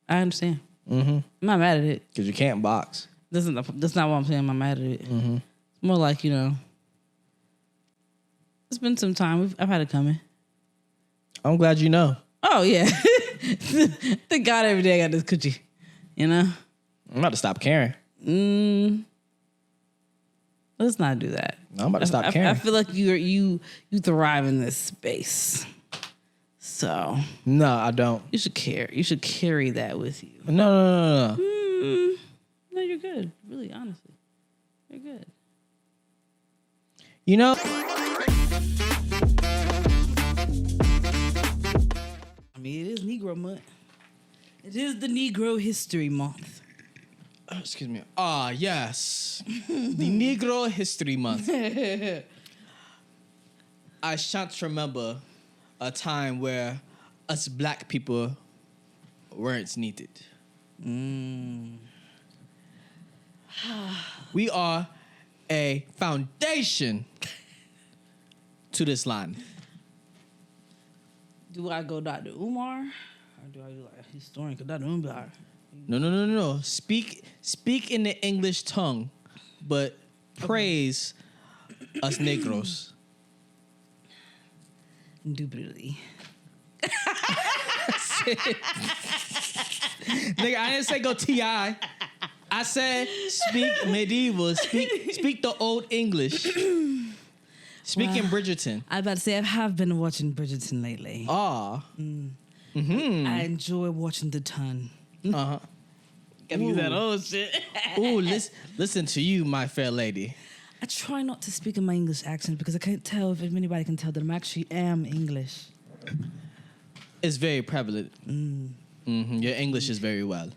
I understand. I'm not mad at it. Because you can't box. That's not what I'm saying. I'm not mad at it. It's more like, it's been some time. I've had it coming. I'm glad you know. Oh, yeah. Thank God every day I got this coochie. I'm about to stop caring. Let's not do that. I'm about to stop caring. I feel like you thrive in this space. So. No, I don't. You should care. You should carry that with you. No. No, you're good. Really, honestly. You're good. I mean, it is Negro Month. It is the Negro History Month. Excuse me. Yes. The Negro History Month. I shan't remember a time where us black people weren't needed. We are a foundation to this land. Do I go Dr. Umar? Or do I do like a historian? Because Dr. Umar. No. Speak in the English tongue, but praise us Negros. Indubitably. Nigga, I didn't say go T.I. I said speak medieval. Speak the old English. Speak in Bridgerton. I was about to say, I have been watching Bridgerton lately. I enjoy watching The Ton. Gotta use that old shit. Ooh, listen to you, my fair lady. I try not to speak in my English accent because I can't tell if anybody can tell that I'm actually English. It's very prevalent. Your English is very well.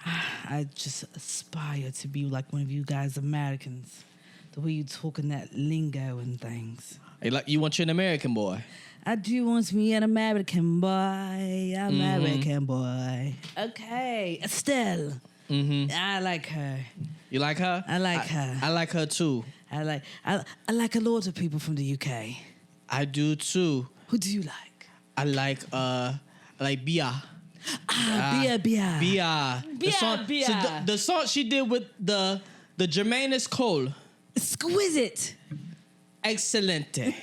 I just aspire to be like one of you guys Americans. The way you talk in that lingo and things. You want you an American boy? I do want me an American boy. American boy. Okay. Estelle. I like her. You like her? I like her. I like her too. I like a lot of people from the UK. I do too. Who do you like? I like Bia. Bia. Bia. Bia. The song she did with the Jermaine Cole. Exquisite. Excelente.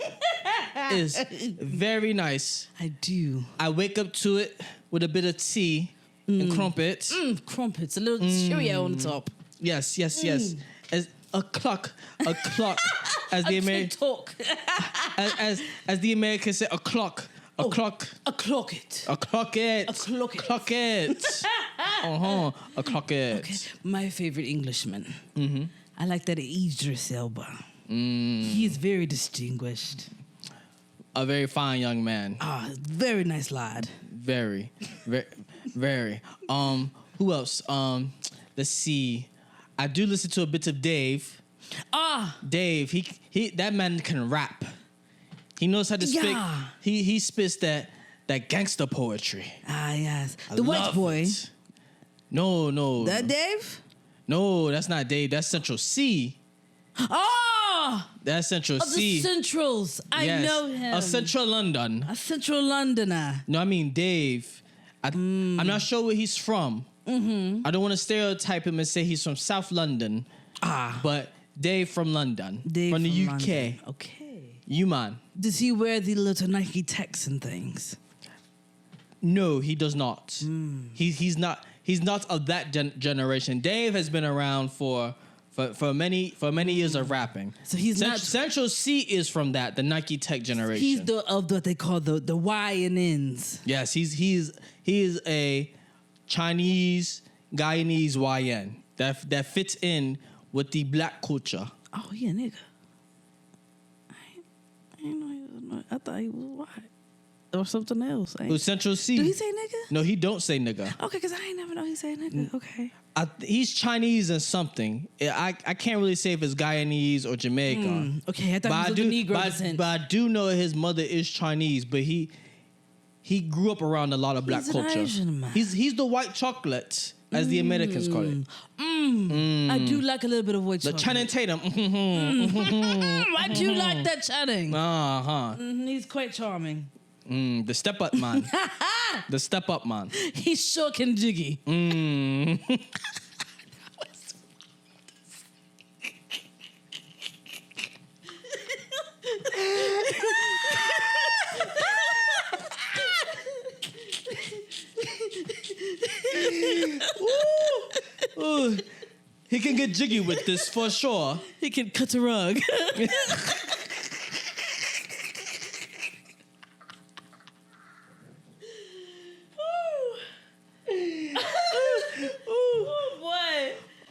Is very nice. I do. I wake up to it with a bit of tea and crumpets. Crumpets, a little Cheerio on the top. Yes. As a clock, as the American talk. as the Americans say, a clock. A clock. A clock it. A clock it. A clock it. Clock it. A clock it. Okay. My favorite Englishman. I like that Idris Elba. He is very distinguished. A very fine young man. Very nice lad. Very. Who else? Let's see. I do listen to a bit of Dave. Dave, he that man can rap. He knows how to speak. Yeah. He spits that gangster poetry. Yes. The white boy. It. No. That Dave? No, that's not Dave. That's Central C. That's Central C. The Centrals. I know him. A Central London. A Central Londoner. No, I mean Dave. I'm not sure where he's from. I don't want to stereotype him and say he's from South London. But Dave from London. From the UK. London. Okay. You man. Does he wear the little Nike Techs and things? No, he does not. He's not of that generation. Dave has been around for many years of rapping. So he's not Central C is from the Nike Tech generation. He's of what they call the Y and N's. Yes, he is a Chinese Guyanese YN that fits in with the black culture. Oh yeah, nigga. I didn't know he was. I thought he was white or something else. Who's Central C? Do he say nigga? No, he don't say nigga. Okay, because I ain't never know he say nigga. Okay. He's Chinese and something. I can't really say if it's Guyanese or Jamaica. Okay, I thought he was the Negro descent. But I do know his mother is Chinese, but he grew up around a lot of black culture. Asian man. He's the white chocolate, as the Americans call it. I do like a little bit of white chocolate. The Channing Tatum. I do like that Channing. Uh-huh. He's quite charming. The step up man. The step up man. He's shook and jiggy. Ooh. He can get jiggy with this for sure. He can cut a rug.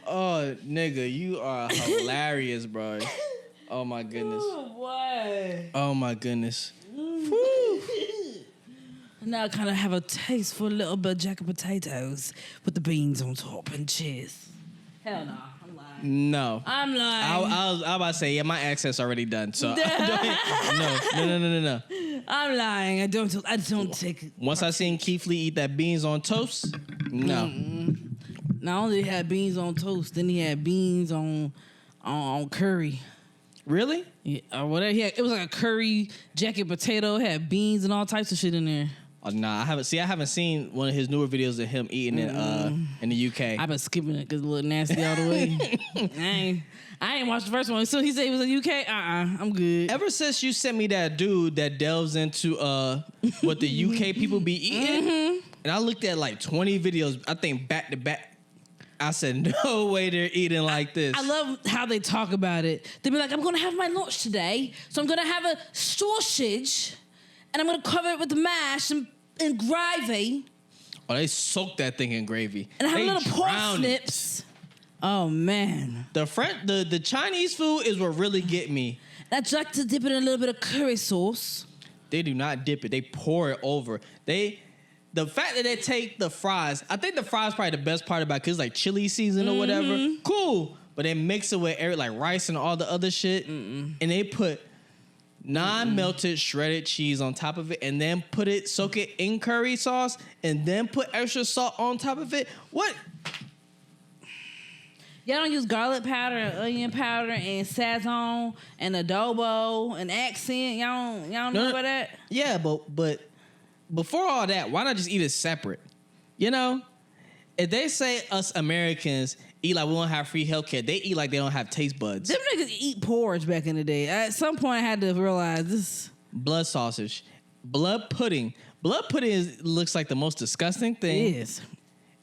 Oh, nigga, you are hilarious, bro. Oh, my goodness. Oh, boy. Oh, my goodness. Now I kind of have a taste for a little bit of jacket potatoes with the beans on top and cheese. Hell no, I'm lying. No. I'm lying. I was about to say, yeah, my accent's already done, so. No. I'm lying. I don't take it. Once I seen Keith Lee eat that beans on toast, no. Not only he had beans on toast, then he had beans on curry. Really? Yeah, or whatever. It was like a curry jacket potato. Had beans and all types of shit in there. Oh, nah, I haven't seen one of his newer videos of him eating it in the UK. I've been skipping it because it looked nasty all the way. I ain't watched the first one. So he said he was in the UK. I'm good. Ever since you sent me that dude that delves into what the UK people be eating, and I looked at like 20 videos, I think back to back. I said, no way they're eating like this. I love how they talk about it. They be like, I'm going to have my lunch today, so I'm going to have a sausage, and I'm going to cover it with mash and gravy. Oh, they soak that thing in gravy. And have little pork snips. Oh, man. The Chinese food is what really get me. I like to dip it in a little bit of curry sauce. They do not dip it. They pour it over. The fact that they take the fries, I think the fries probably the best part about it because it's like chili season or whatever. Cool. But they mix it with like rice and all the other shit. And they put non-melted shredded cheese on top of it and then soak it in curry sauce and then put extra salt on top of it. What? Y'all don't use garlic powder and onion powder and sazon and adobo and accent? Y'all don't know about that? Yeah, but before all that, why not just eat it separate? You know? If they say us Americans eat like we don't have free healthcare, they eat like they don't have taste buds. Them niggas eat porridge back in the day. At some point, I had to realize this. Blood sausage. Blood pudding. Blood pudding looks like the most disgusting thing. It is.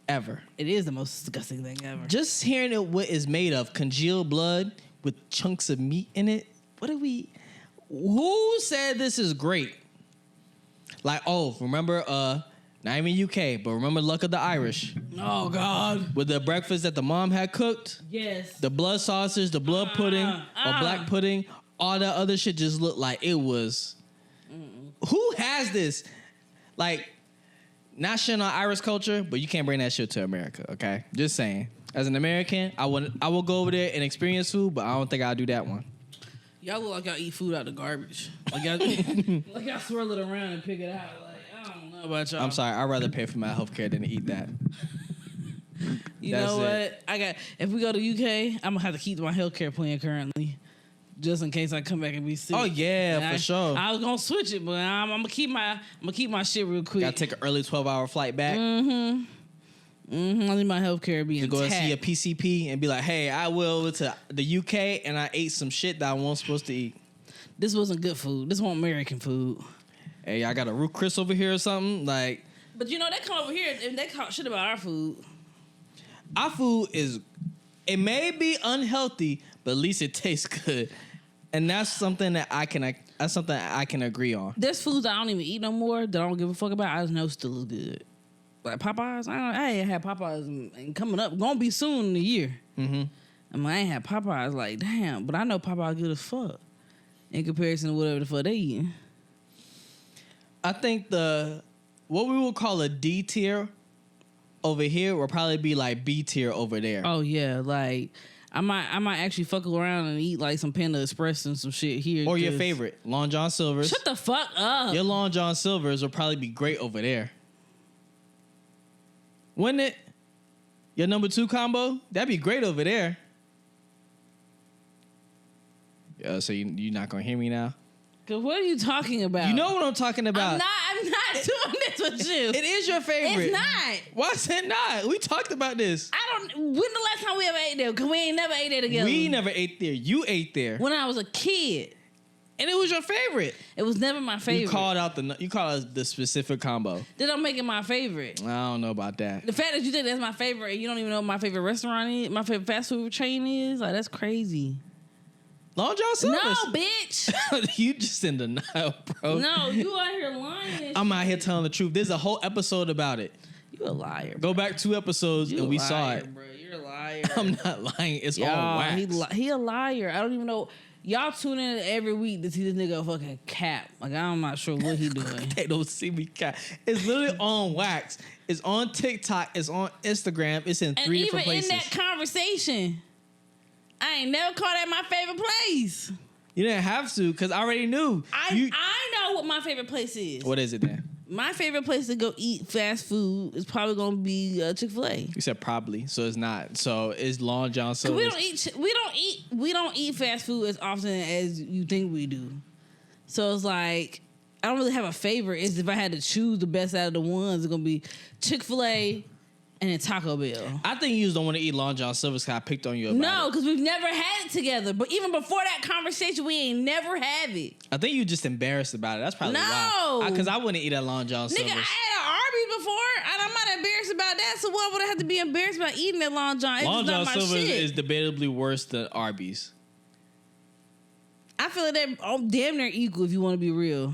Ever. It is the most disgusting thing ever. Just hearing it, what it's made of, congealed blood with chunks of meat in it. Who said this is great? Like, remember, not even UK, but remember Luck of the Irish? Oh, God. With the breakfast that the mom had cooked? Yes. The blood sausage, the blood pudding, or black pudding, all that other shit just looked like it was... Who has this? Like, not shit on Irish culture, but you can't bring that shit to America, okay? Just saying. As an American, I will go over there and experience food, but I don't think I'll do that one. Y'all look like y'all eat food out of garbage. Like y'all swirl it around and pick it out. Like, I don't know about y'all. I'm sorry. I'd rather pay for my healthcare than to eat that. You know what? If we go to UK, I'm gonna have to keep my healthcare plan currently, just in case I come back and be sick. Oh yeah, for sure. I was gonna switch it, but I'm gonna keep my shit real quick. Gotta take an early 12-hour flight back. I need my healthcare be intact. Go and see a PCP and be like, hey, I will to the UK and I ate some shit that I wasn't supposed to eat. This wasn't good food. This wasn't American food. Hey, I got a root Chris over here or something. Like, but you know, they come over here and they talk shit about our food. Our food it may be unhealthy, but at least it tastes good. And that's something that I can agree on. There's foods I don't even eat no more that I don't give a fuck about. I just know still good. Like Popeyes, I ain't had Popeyes and coming up, gonna be soon in a year. I ain't had Popeyes, like, damn, but I know Popeyes good as fuck in comparison to whatever the fuck they eating. I think what we would call a D tier over here will probably be like B tier over there. Oh yeah, like I might actually fuck around and eat like some Panda Express and some shit here. Or your favorite, Long John Silver's. Shut the fuck up. Your Long John Silver's will probably be great over there. Wouldn't it? Your number 2 combo? That'd be great over there. So you're not going to hear me now? Cause what are you talking about? You know what I'm talking about. I'm not. with you. It is your favorite. It's not. Why is it not? We talked about this. When the last time we ever ate there? Because we ain't never ate there together. We never ate there. You ate there. When I was a kid. And it was your favorite. It was never my favorite. You called out the specific combo. That don't make it my favorite. I don't know about that. The fact that you think that's my favorite and you don't even know what my favorite restaurant is, my favorite fast food chain is, like, that's crazy. Long John Silver's. No, bitch. You just in denial, bro. No, you out here lying. I'm out here telling the truth. There's a whole episode about it. You a liar. Go back 2 episodes and we saw it. Bro. You're a liar. I'm not lying. It's on wax. He a liar. I don't even know. Y'all tune in every week to see this nigga fucking cap. Like, I'm not sure what he doing. They don't see me cap. It's literally on wax. It's on TikTok. It's on Instagram. It's in 3 different places. And even in that conversation, I ain't never called that my favorite place. You didn't have to because I already knew. I know what my favorite place is. What is it then? My favorite place to go eat fast food is probably gonna be Chick-fil-A. You said probably, so it's not. So it's Long John Silver's. We don't eat fast food as often as you think we do. So it's like I don't really have a favorite. It's if I had to choose the best out of the ones, it's gonna be Chick-fil-A and then Taco Bell. I think you just don't want to eat Long John Silver's because I picked on you about it. No, because we've never had it together. But even before that conversation, we ain't never had it. I think you just embarrassed about it. That's probably why. Because I wouldn't eat at Long John Silver's. Nigga, I had an Arby's before, and I'm not embarrassed about that. So why would I have to be embarrassed about eating at Long John? It's Long John just not my Silver's shit. is debatably worse than Arby's. I feel like they're damn near equal if you want to be real.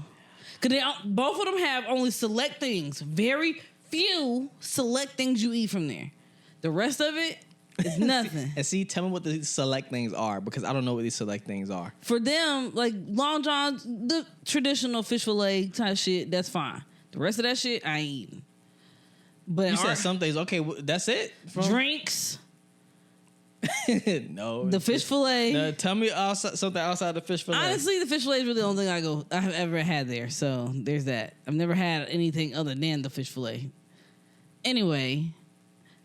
Because both of them have only select things. Very few select things you eat from there. The rest of it is nothing. And see, tell me what the select things are because I don't know what these select things are. For them, like Long John's, the traditional fish fillet type shit, that's fine. The rest of that shit, I ain't eating. But you said some things. Okay, that's it. Drinks. No. The fish fillet. No, tell me something outside the fish fillet. Honestly, the fish fillet is really the only thing I have ever had there. So there's that. I've never had anything other than the fish fillet. Anyway,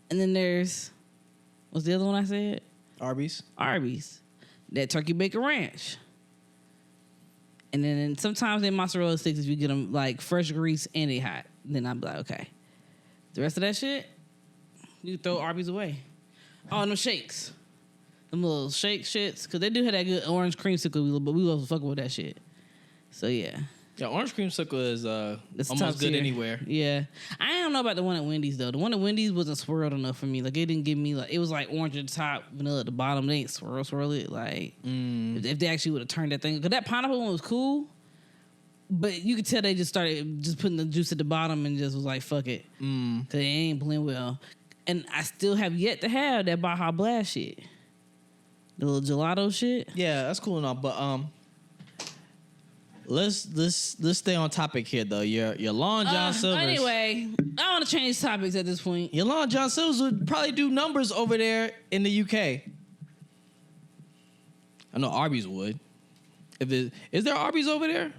and then there's what's the other one I said? Arby's. That turkey bacon ranch. And then sometimes they mozzarella sticks if you get them like fresh grease and they hot. Then I'm like, okay. The rest of that shit, you throw Arby's away. Oh, no shakes. Them little shake shits. Because they do have that good orange creamsicle, but we was fucking with that shit. So, yeah. Yeah, orange creamsicle is That's almost good tier. anywhere. Yeah. I don't know about the one at Wendy's, though. The one at Wendy's wasn't swirled enough for me. Like, it didn't give me, like, it was like orange at the top, vanilla at the bottom. They ain't swirl it. Like, if they actually would have turned that thing. Because that pineapple one was cool. But you could tell they just started just putting the juice at the bottom and just was like, fuck it. Because it ain't blend well. And I still have yet to have that Baja Blast shit. The little gelato shit. Yeah, that's cool enough. But let's stay on topic here though. Your Long John Silver's. Anyway, I want to change topics at this point. Your Long John Silver's would probably do numbers over there in the UK. I know Arby's would. Is there Arby's over there?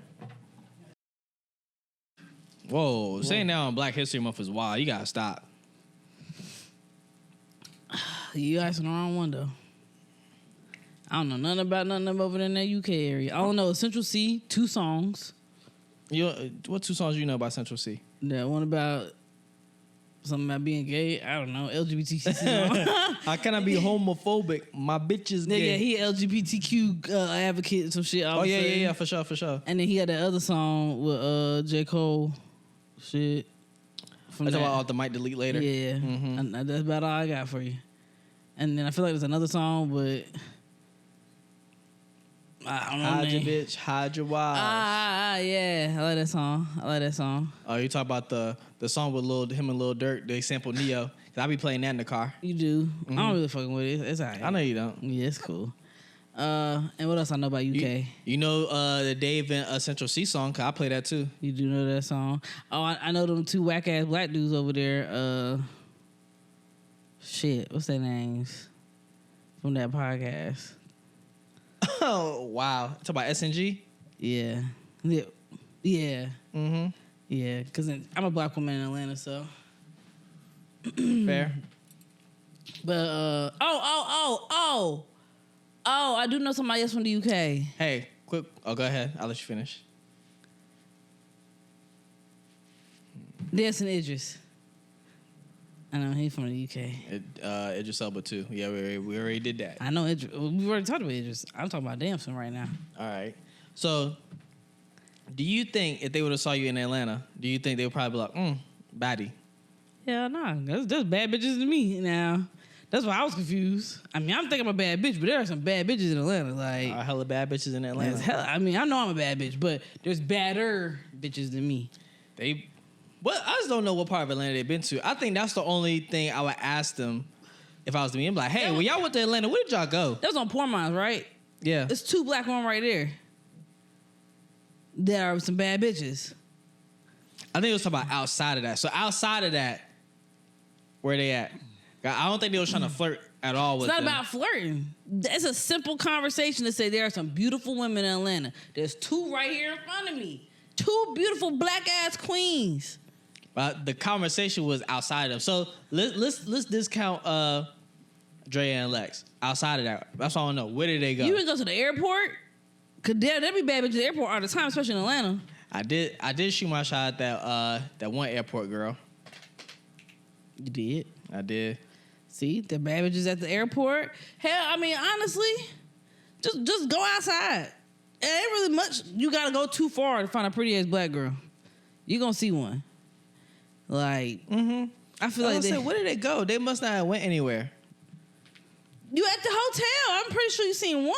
Whoa, saying that on Black History Month is wild. You gotta stop. You asking the wrong one though. I don't know nothing about nothing over there in that UK area. I don't know Central C, 2 songs. What 2 songs you know about Central C? That one about something about being gay. I don't know LGBTQ. I cannot be homophobic. My bitch is gay. Yeah, he LGBTQ advocate and some shit. Oh yeah, for sure. And then he had that other song with J. Cole. Shit. That's about all the might delete later. Yeah, that's about all I got for you. And then I feel like there's another song, but I don't know. Hide your bitch, hide your wives. Yeah, I like that song. Oh, you talk about the song with him and Lil Durk. They sampled Neo. I be playing that in the car. You do. I don't really fucking with it. It's all right. I know you don't. Yeah, it's cool. And what else I know about UK? You know the Dave and Central C song, cause I play that too. You do know that song? Oh, I know them 2 whack ass black dudes over there. Shit, what's their names from that podcast? Oh wow! Talk about SNG. Yeah. Mm-hmm. Yeah, because I'm a black woman in Atlanta, so fair. But I do know somebody else from the UK. Hey, quick. Oh, go ahead. I'll let you finish. Dancing Idris. I know he's from the UK. Idris Elba too. Yeah, we already did that. I know Idris. We already talked about Idris. I'm talking about Damson right now. All right. So, do you think if they would have saw you in Atlanta, do you think they would probably be like, baddie? Hell no. There's bad bitches to me now. That's why I was confused. I mean, I'm thinking I'm a bad bitch, but there are some bad bitches in Atlanta. Like, hella bad bitches in Atlanta. I mean, I know I'm a bad bitch, but there's badder bitches than me. Well, I just don't know what part of Atlanta they've been to. I think that's the only thing I would ask them if I was to me. I'm like, hey, when y'all went to Atlanta, where did y'all go? That was on Poor Minds, right? Yeah. There's 2 black women right there. There are some bad bitches. I think it was talking about outside of that. So outside of that, where they at? I don't think they was trying to flirt at all with them. It's not about flirting. It's a simple conversation to say there are some beautiful women in Atlanta. There's 2 right here in front of me. 2 beautiful black ass queens. But the conversation was outside of them. So let's discount Dre and Lex. Outside of that, that's all I know. Where did they go? You didn't go to the airport? Cause there be bad bitches at the airport all the time, especially in Atlanta. I did shoot my shot at that one airport girl. You did? I did. See, the bad bitches at the airport. Hell, I mean, honestly, just go outside. It ain't really much. You gotta go too far to find a pretty ass black girl. You gonna see one. Like, I feel like where did they go? They must not have went anywhere. You at the hotel. I'm pretty sure you seen one.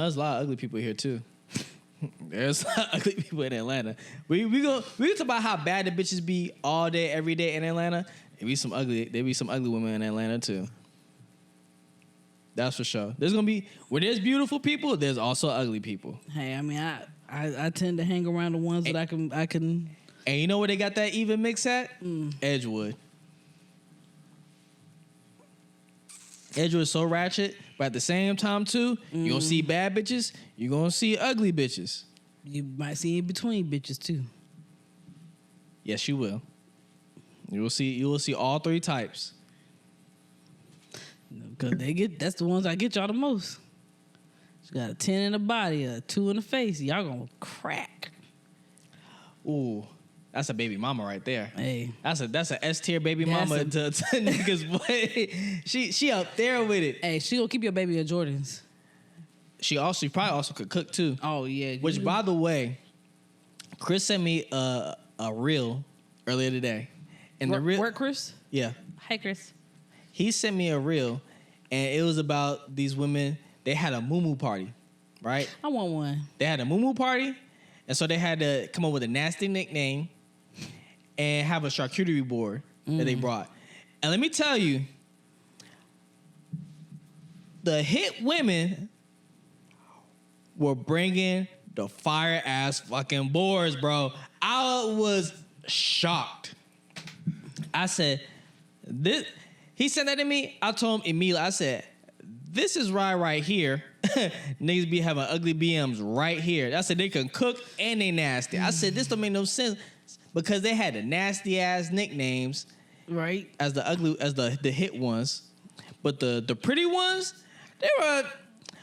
There's a lot of ugly people here too. There's a lot of ugly people in Atlanta. We can talk about how bad the bitches be all day, every day in Atlanta. There be some ugly women in Atlanta too. That's for sure. Where there's beautiful people, there's also ugly people. Hey, I mean, I tend to hang around the ones that I can. And you know where they got that even mix at? Edgewood. Edgewood is so ratchet, but at the same time too, you're gonna see bad bitches, you're gonna see ugly bitches. You might see in between bitches too. Yes, you will. You will see all 3 types. Cause that's the ones that get y'all the most. You got a 10 in the body, a 2 in the face. Y'all gonna crack. Ooh. That's a baby mama right there. Hey, that's a S tier baby mama to niggas. Boy, she up there with it. Hey, she gonna keep your baby at Jordans. She probably also could cook too. Oh yeah. Which, by the way, Chris sent me a reel earlier today, and the reel. Work, Chris? Yeah. Hey, Chris. He sent me a reel, and it was about these women. They had a moo party, right? I want one. They had a moo party, and so they had to come up with a nasty nickname. And have a charcuterie board that they brought. And let me tell you, the hit women were bringing the fire ass fucking boards, bro. I was shocked. I said, this. He sent that to me. I told him immediately, I said, this is right here. Niggas be having ugly BMs right here. I said, they can cook and they nasty. I said, this don't make no sense. Because they had the nasty ass nicknames, right? As the hit ones, but the pretty ones, they were.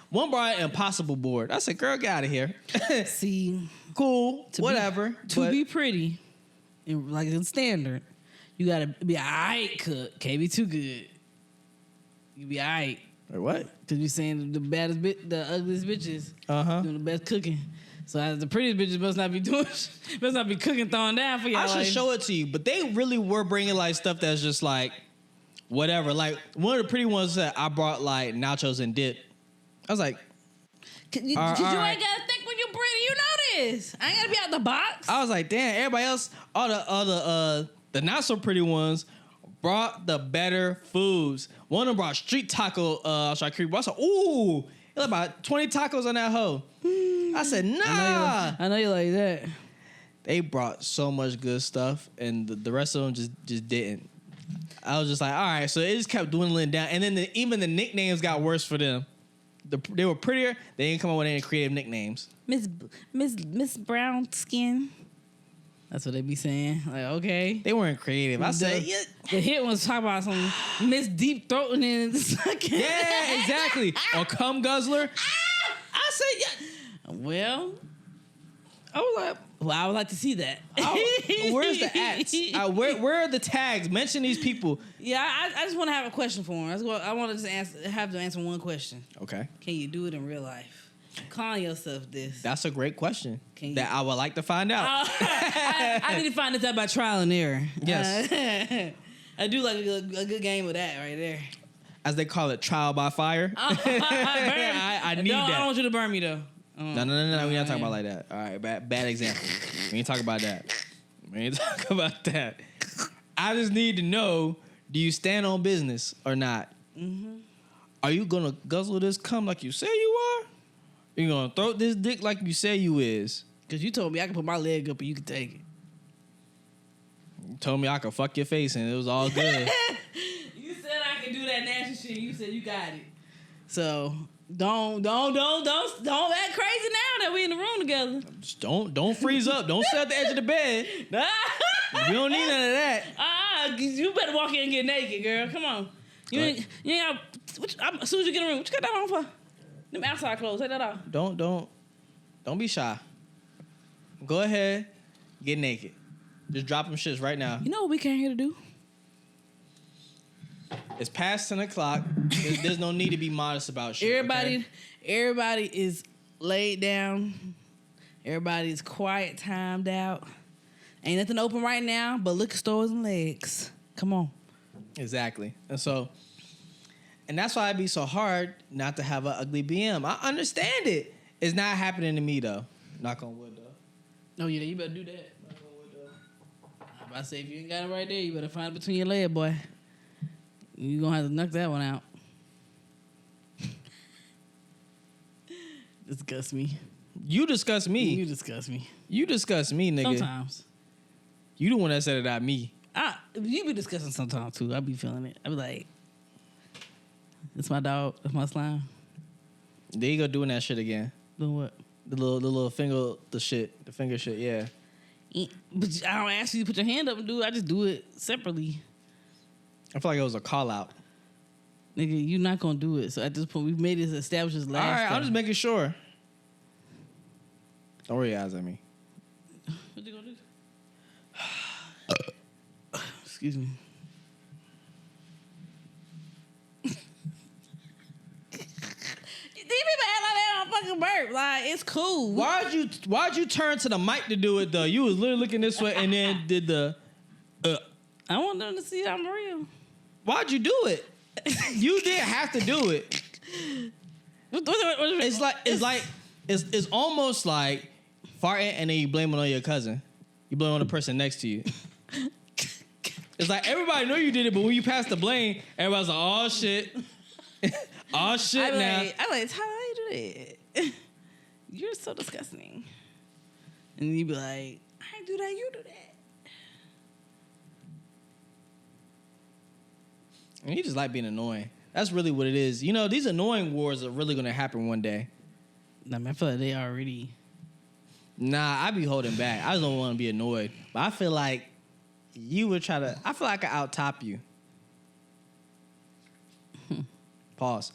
One brought an impossible board. I said, "Girl, get out of here." See, cool, whatever. To be pretty, like in standard, you gotta be alright cook. Can't be too good. You be alright. Or what? Because you saying the ugliest bitches doing the best cooking. So as the prettiest bitches must not be cooking throwing down for y'all. I should show it to you, but they really were bringing like stuff that's just like whatever. Like one of the pretty ones said, I brought like nachos and dip. I was like, you ain't gotta think when you pretty. You know this. I ain't gotta be out the box. I was like, damn. Everybody else, all the not so pretty ones brought the better foods. One of them brought street taco charcuterie. I said, ooh. There's about 20 tacos on that hoe. I said, nah. I know you like that. They brought so much good stuff, and the rest of them just didn't. I was just like, all right. So it just kept dwindling down. And then even the nicknames got worse for them. They were prettier. They didn't come up with any creative nicknames. Miss Brown Skin. That's what they be saying. Like, okay. They weren't creative. I said, yeah. The hit was talking about some Miss Deep Throat and then yeah, exactly. Or Cum Guzzler. I said, yeah. Well, I was like, Well, I would like to see that. Where's the ads? Where are the tags? Mention these people. Yeah, I just want to have a question for him. I want to just have to answer one question. Okay. Can you do it in real life? Calling yourself this. That's a great question that I would like to find out. I need to find this out by trial and error. Yes. I do like a good game of that right there. As they call it, trial by fire. I need that. I don't want you to burn me, though. No. We ain't talking about like that. All right, bad example. We ain't talk about that. I just need to know, do you stand on business or not? Mm-hmm. Are you going to guzzle this cum like you say you are? You going to throw this dick like you say you is? Because you told me I could put my leg up and you could take it. You told me I could fuck your face and it was all good. You said I could do that nasty shit. You said you got it. So... Don't act crazy now that we in the room together. Just don't freeze up. Don't sit at the edge of the bed. We don't need none of that. You better walk in and get naked, girl. Come on. You ain't as soon as you get in the room, what you got that on for? Them outside clothes. Take that off. Don't be shy. Go ahead, get naked. Just drop them shits right now. You know what we came here to do? It's past 10 o'clock. There's no need to be modest about shit. Everybody is laid down. Everybody's quiet, timed out. Ain't nothing open right now but liquor stores and legs. Come on. Exactly. And that's why it'd be so hard not to have an ugly BM. I understand it. It's not happening to me, though. Knock on wood, though. Oh, yeah, you better do that. Knock on wood, though. I'm about to say, if you ain't got it right there, you better find it between your legs, boy. You gonna have to knock that one out. Disgust me. You disgust me. You disgust me. You disgust me, nigga. Sometimes. You the one that said it, not me. You be disgusting sometimes too. I be feeling it. I be like, it's my dog. It's my slime. There you go doing that shit again. Doing what? The little finger, the finger shit, yeah. But I don't ask you to put your hand up and do it. I just do it separately. I feel like it was a call out. Nigga, you're not gonna do it. So at this point, we've made it established as last All right, time. I'm just making sure. Don't roll your eyes at me. What you gonna do? Excuse me. These people act like they don't fucking burp. Like, it's cool. Why'd you turn to the mic to do it though? You was literally looking this way and then did the. I want them to see I'm real. Why'd you do it? You didn't have to do it. It's almost like farting and then you blame it on your cousin. You blame it on the person next to you. It's like everybody know you did it, but when you pass the blame, everybody's like, "Oh shit, oh shit!" I'm like, how you do that? You're so disgusting. And you be like, I ain't do that. You do that. And you just like being annoying. That's really what it is. You know, these annoying wars are really going to happen one day. Nah, man, I feel like they already... Nah, I be holding back. I just don't want to be annoyed. But I feel like you would try to... I feel like I could out-top you. Pause.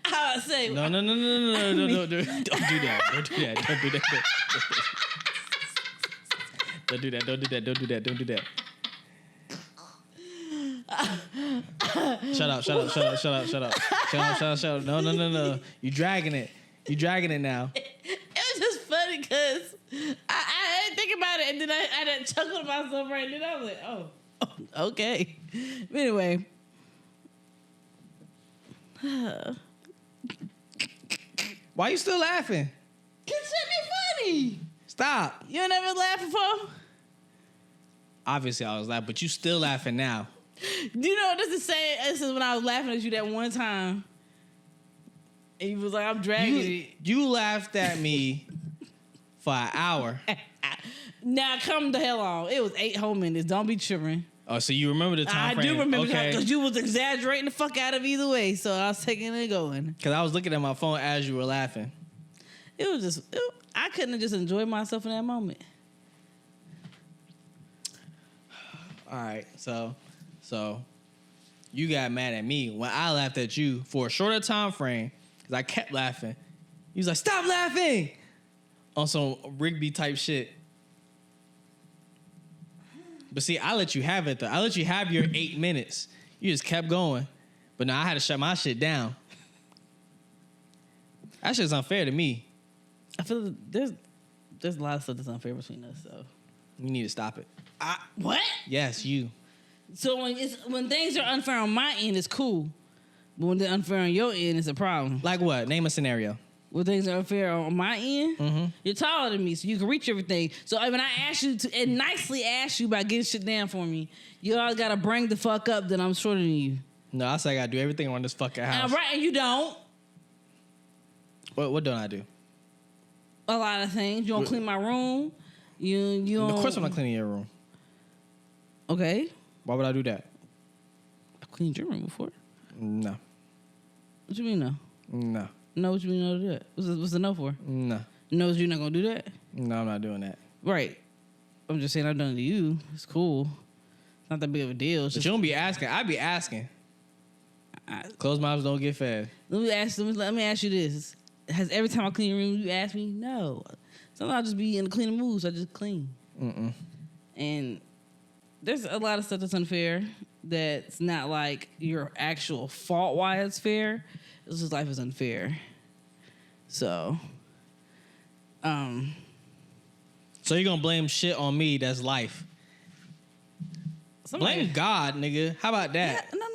I say... No. Don't do that. Don't do that. Don't do that. Shut up. No. You dragging it now. It was just funny because I didn't think about it, and then I done chuckled to myself right then. I was like, oh, okay. But anyway. Why you still laughing? Cause shit be funny. Stop. You never laughed before? Obviously I was laughing, but you still laughing now. You know, this is when I was laughing at you that one time. And you was like, I'm dragging it. You laughed at me for an hour. Now, come the hell on. It was 8 whole minutes. Don't be tripping. Oh, so you remember the time frame? I do remember okay. because you was exaggerating the fuck out of either way. So I was taking it going. Because I was looking at my phone as you were laughing. It was just... I couldn't have just enjoyed myself in that moment. All right, so you got mad at me when I laughed at you for a shorter time frame because I kept laughing, He was like, stop laughing. On some Rigby type shit. But see, I let you have it though. I let you have your 8 minutes. You just kept going. But now I had to shut my shit down. That shit's unfair to me. I feel there's a lot of stuff that's unfair between us, so You need to stop it. What? Yes, you. So when things are unfair on my end, it's cool. But when they're unfair on your end, it's a problem. Like what? Name a scenario. When things are unfair on my end, you're taller than me, so you can reach everything. So when I ask you to, and nicely ask you about getting shit down for me, you always gotta bring the fuck up that I'm shorter than you. No, I say I gotta do everything around this fucking house. Right, and you don't. What don't I do? A lot of things. You don't clean my room. You don't. Of course I'm not cleaning your room. Okay. Why would I do that? I cleaned your room before. No. What you mean no? No. No, what you mean no to do that? What's the no for? No. No, you're not gonna do that? No, I'm not doing that. Right. I'm just saying I've done it to you. It's cool. It's not that big of a deal. But you don't be asking. I be asking. Closed mouths don't get fed. Let me ask you this. Has every time I clean your room, you ask me? No. Sometimes I'll just be in the cleaning mood, so I just clean. And there's a lot of stuff that's unfair that's not like your actual fault why it's fair. It's just life is unfair. So, So you're gonna blame shit on me that's life. Blame God, nigga. How about that? No,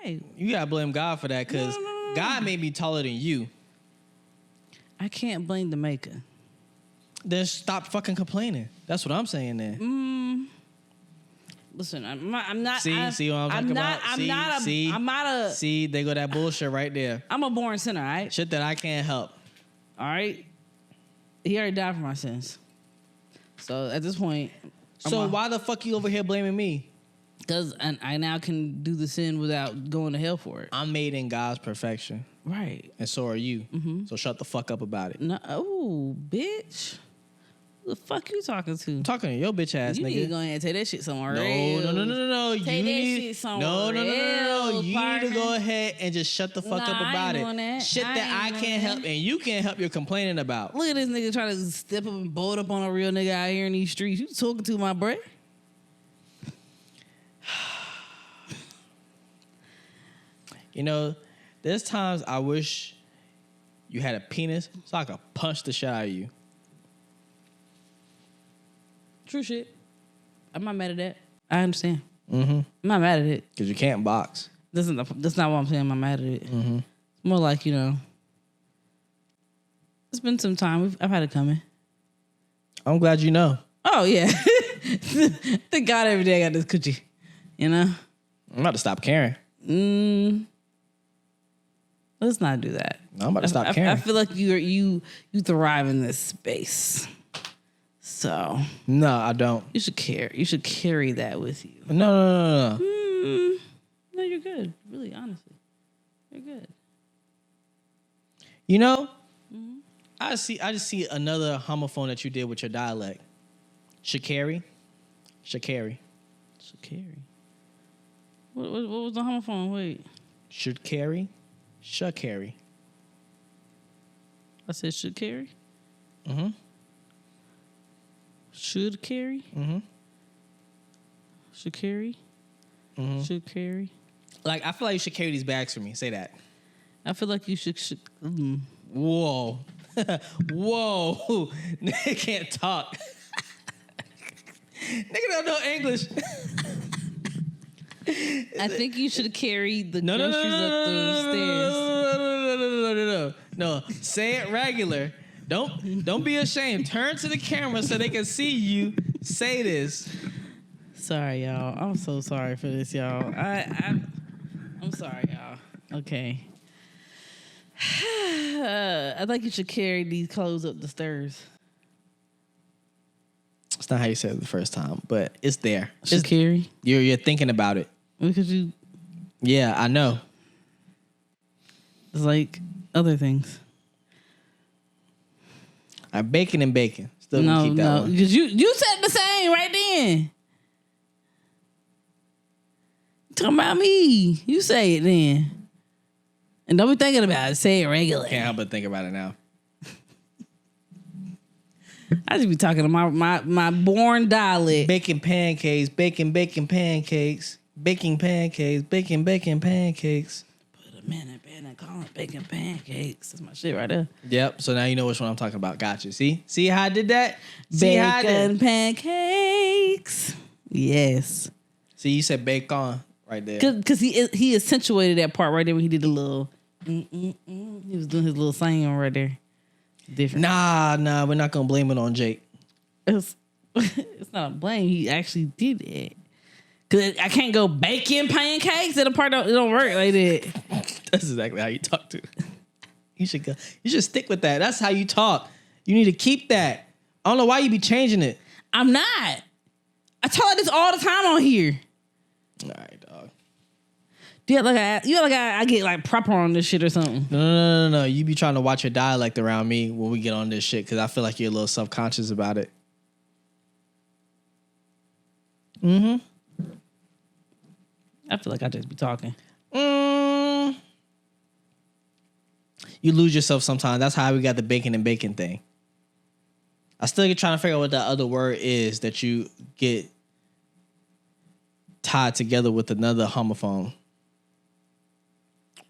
hey. You gotta blame God for that, because No. God made me taller than you. I can't blame the maker. Then stop fucking complaining. That's what I'm saying then. Listen, I'm not. See what I'm talking about? See, they go that bullshit right there. I'm a born sinner, all right? Shit that I can't help. All right? He already died for my sins. So at this point... So why the fuck you over here blaming me? Because I now can do the sin without going to hell for it. I'm made in God's perfection. Right. And so are you. So shut the fuck up about it. No, oh, bitch. Who the fuck you talking to? I'm talking to your bitch ass, You nigga. need to go ahead and take that shit somewhere No. Take that shit somewhere No. You partner. need to go ahead and just shut the fuck up I about ain't it. doing that. Shit that I can't help and you can't help, you're complaining about. Look at this nigga trying to step up and bolt up on a real nigga out here in these streets. You talking to my bruh? You know, there's times I wish you had a penis so I could punch the shit out of you. True shit. I'm not mad at that. I understand. I'm not mad at it. Because you can't box. That's not what I'm saying. I'm not mad at it. It's more like, it's been some time. I've had it coming. I'm glad you know. Oh, yeah. Thank God every day I got this coochie. I'm about to stop caring. Let's not do that. No, I'm about to stop caring. I feel like you thrive in this space. So no, I don't. You should care. You should carry that with you. No. No, you're good. Really, honestly, you're good. I just see another homophone that you did with your dialect. Shakari. What was the homophone? Wait. Shakari. I said should carry. Should carry. Should carry. Should carry. Like, I feel like you should carry these bags for me. Say that. I feel like you should. Whoa. Whoa. Nigga can't talk. Nigga don't know English. I think you should carry the groceries up the stairs. No. Say it regular. Don't be ashamed. Turn to the camera so they can see you say this. Sorry, y'all. I'm so sorry for this, y'all. I'm sorry, y'all. Okay. I think you should carry these clothes up the stairs. It's not how you said it the first time, but it's there. Should carry? You're thinking about it. Because you... Yeah, I know. It's like other things. Bacon and bacon. Still gonna keep that one. Because you said the same right then. Talking about me. You say it then. And don't be thinking about it. Say it regularly. Can't help but think about it now. I just be talking to my born dialect. Baking pancakes, baking pancakes, baking pancakes, baking pancakes. Put a minute in and call it baking pancakes. That's my shit right there. Yep. So now you know which one I'm talking about. Gotcha. See how I did that? Bacon pancakes. Yes. See, you said bacon right there. Because he accentuated that part right there when he did the little. He was doing his little saying right there. Different. Nah, we're not gonna blame it on Jake. It's not a blame. He actually did it. Cause I can't go bacon pancakes and the part it don't work like that. That's exactly how you talk to. You should stick with that. That's how you talk. You need to keep that. I don't know why you be changing it. I'm not. I tell her this all the time on here. All right, dog. You like I get like proper on this shit or something. No. You be trying to watch your dialect around me when we get on this shit because I feel like you're a little self-conscious about it. Mm-hmm. I feel like I just be talking. You lose yourself sometimes. That's how we got the bacon and bacon thing. I still get trying to figure out what that other word is that you get tied together with another homophone.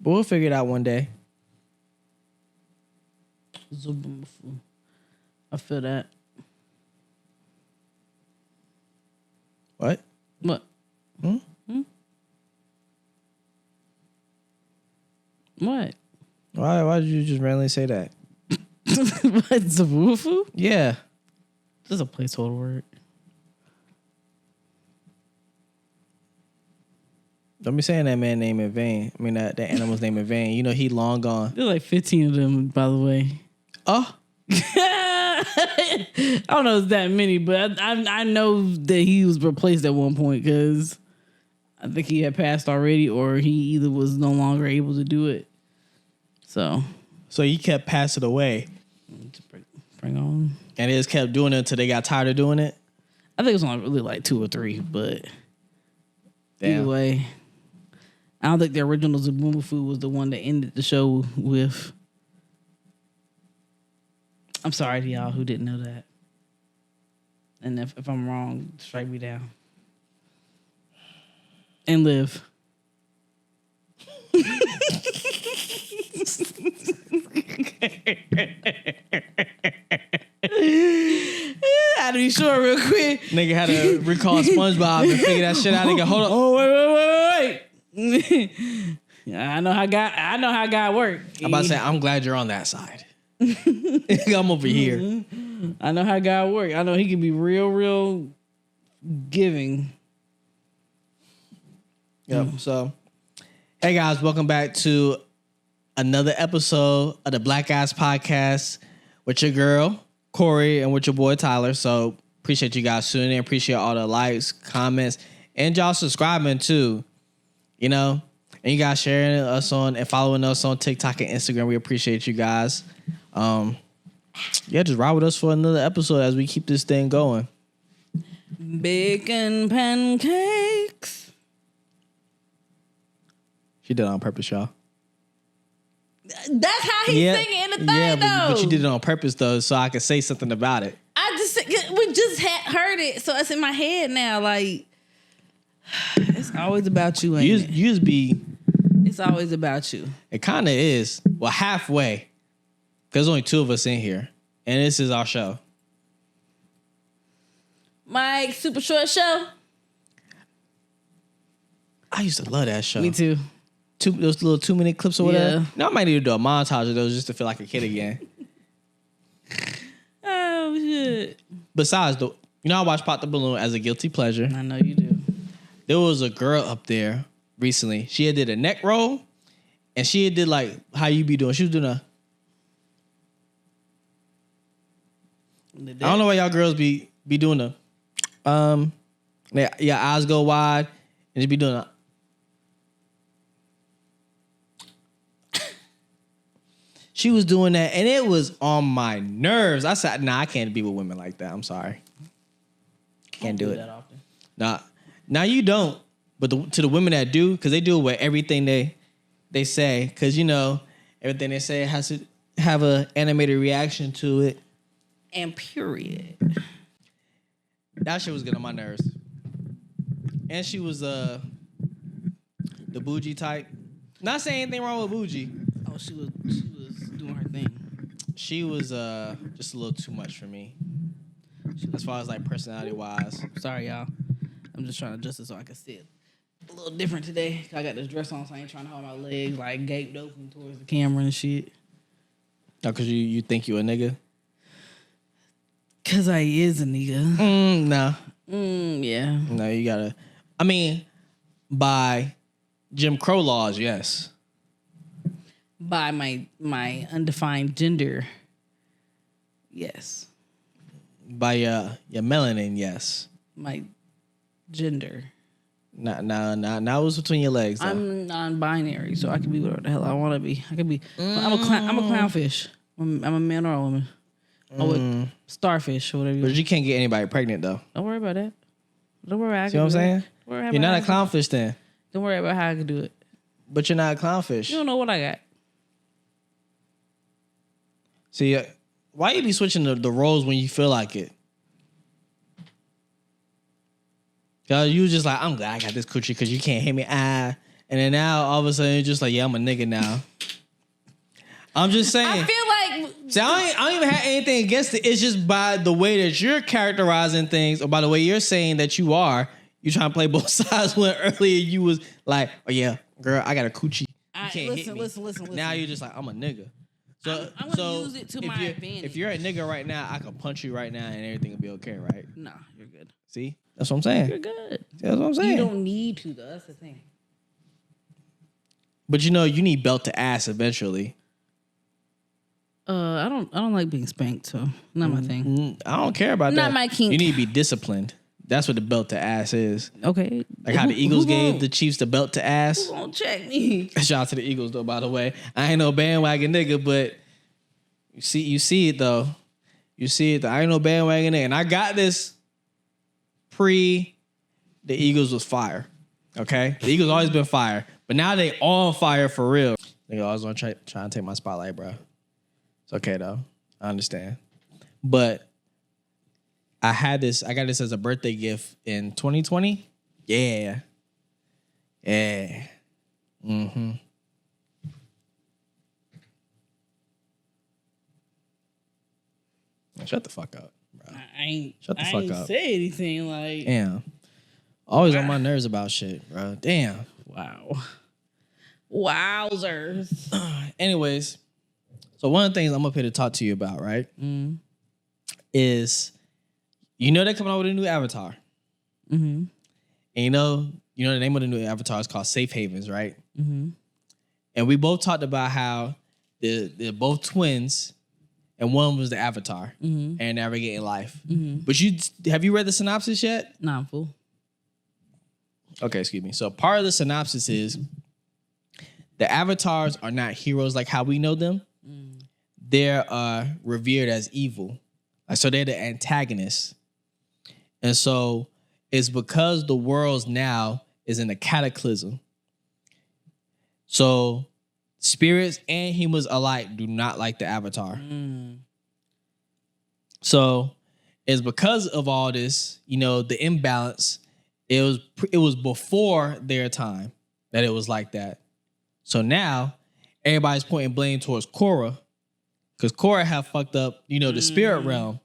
But we'll figure it out one day. I feel that. What? What? What? Why did you just randomly say that? What? Zawufu? Yeah. This is a placeholder word. Don't be saying that man name in vain. I mean, that animal's name in vain. You know, he long gone. There's like 15 of them, by the way. Oh. I don't know if it's that many, but I know that he was replaced at one point because I think he had passed already or he either was no longer able to do it. So he kept passing away. Bring on. And they just kept doing it until they got tired of doing it? I think it was only really like 2 or 3, but damn. Either way, I don't think the original Zabumafu was the one that ended the show with. I'm sorry to y'all who didn't know that. And if I'm wrong, strike me down. And live. I had to be sure real quick. Nigga had to recall SpongeBob and figure that shit out. Nigga, hold on. Oh, wait. I know how God work. I'm about to say, I'm glad you're on that side. I'm over here. I know how God work. I know he can be real giving. Yep. So, hey guys, welcome back to another episode of the Black Ass Podcast with your girl Corey and with your boy Tyler. So appreciate you guys tuning in. Appreciate all the likes, comments, and y'all subscribing too. You know, and you guys sharing us on and following us on TikTok and Instagram. We appreciate you guys. Just ride with us for another episode as we keep this thing going. Bacon pancakes. She did it on purpose, y'all. That's how he's singing in the thing, though. But you did it on purpose, though, so I could say something about it. We just had heard it, so it's in my head now. Like, it's always about you, ain't it? You just be... It's always about you. It kind of is. Well, halfway. Because there's only 2 of us in here. And this is our show. Mike, super short show. I used to love that show. Me too. Those little 2-minute clips or whatever. Yeah. Now I might need to do a montage of those just to feel like a kid again. Oh, shit. Besides, I watched Pop the Balloon as a guilty pleasure. I know you do. There was a girl up there recently. She had did a neck roll, and she had did like how you be doing. She was doing a... I don't know why y'all girls be doing the... your eyes go wide, and just be doing a... She was doing that, and it was on my nerves. I said, "Nah, I can't be with women like that. I'm sorry, can't do it." That often. Nah, now you don't. But to the women that do, because they do it with everything they say, because everything they say has to have a animated reaction to it. And period. That shit was getting on my nerves. And she was the bougie type. Not saying anything wrong with bougie. Oh, she was doing her thing. She was just a little too much for me. As far as like personality wise. Sorry, y'all. I'm just trying to adjust it so I can sit a little different today. I got this dress on, so I ain't trying to hold my legs like gaped open towards the camera and shit. Oh, cause you think you a nigga? Cause I is a nigga. No. Yeah. No, you gotta. I mean, by Jim Crow laws, yes. By my undefined gender, yes. By your melanin, yes. My gender. Now what's between your legs, though? I'm non-binary, so I can be whatever the hell I want to be. I can be. I'm a clownfish. I'm a man or a woman. Oh, a starfish or whatever. But you can't get anybody pregnant, though. Don't worry about that. Don't worry. I See what I'm saying? You're not a clownfish then. Don't worry about how I can do it. But you're not a clownfish. You don't know what I got. See, why you be switching the roles when you feel like it? Cause you just like, I'm glad I got this coochie because you can't hit me. And then now all of a sudden you're just like, yeah, I'm a nigga now. I'm just saying. I feel like. See, I don't even have anything against it. It's just by the way that you're characterizing things, or by the way you're saying that you trying to play both sides. When earlier you was like, oh yeah, girl, I got a coochie. You can't hit me. Listen. Now you're just like, I'm a nigga. So I'm gonna use it to my advantage. If you're a nigga right now, I can punch you right now and everything will be okay, right? Nah, you're good. See? That's what I'm saying. You're good. That's what I'm saying. You don't need to, though. That's the thing. But you need belt to ass eventually. I don't like being spanked, so not my thing. I don't care about that. Not my kink. You need to be disciplined. That's what the belt to ass is. Okay. Like how the Eagles gave the Chiefs the belt to ass. Who won't check me? Shout out to the Eagles though, by the way. I ain't no bandwagon nigga, but you see it though. You see it though. I ain't no bandwagon nigga. And I got this the Eagles was fire. Okay? The Eagles always been fire. But now they on fire for real. Nigga always want to try and take my spotlight, bro. It's okay though. I understand. But I got this as a birthday gift in 2020. Yeah. Mm-hmm. Shut the fuck up, bro. I ain't up. Say anything like. Damn. Always on my nerves about shit, bro. Damn. Wow. Wowzers. Anyways, so one of the things I'm up here to talk to you about, right, is they're coming out with a new avatar. Mm-hmm. And you know the name of the new avatar is called Safe Havens, right? Mm-hmm. And we both talked about how they're both twins, and one was the avatar and navigating life. Mm-hmm. But have you read the synopsis yet? Nah, I'm full. Okay, excuse me. So part of the synopsis is the avatars are not heroes like how we know them. They're revered as evil. So they're the antagonists. And so it's because the world now is in a cataclysm. So spirits and humans alike do not like the avatar. So it's because of all this, the imbalance. It was before their time that it was like that. So now everybody's pointing blame towards Korra, because Korra have fucked up, the spirit realm.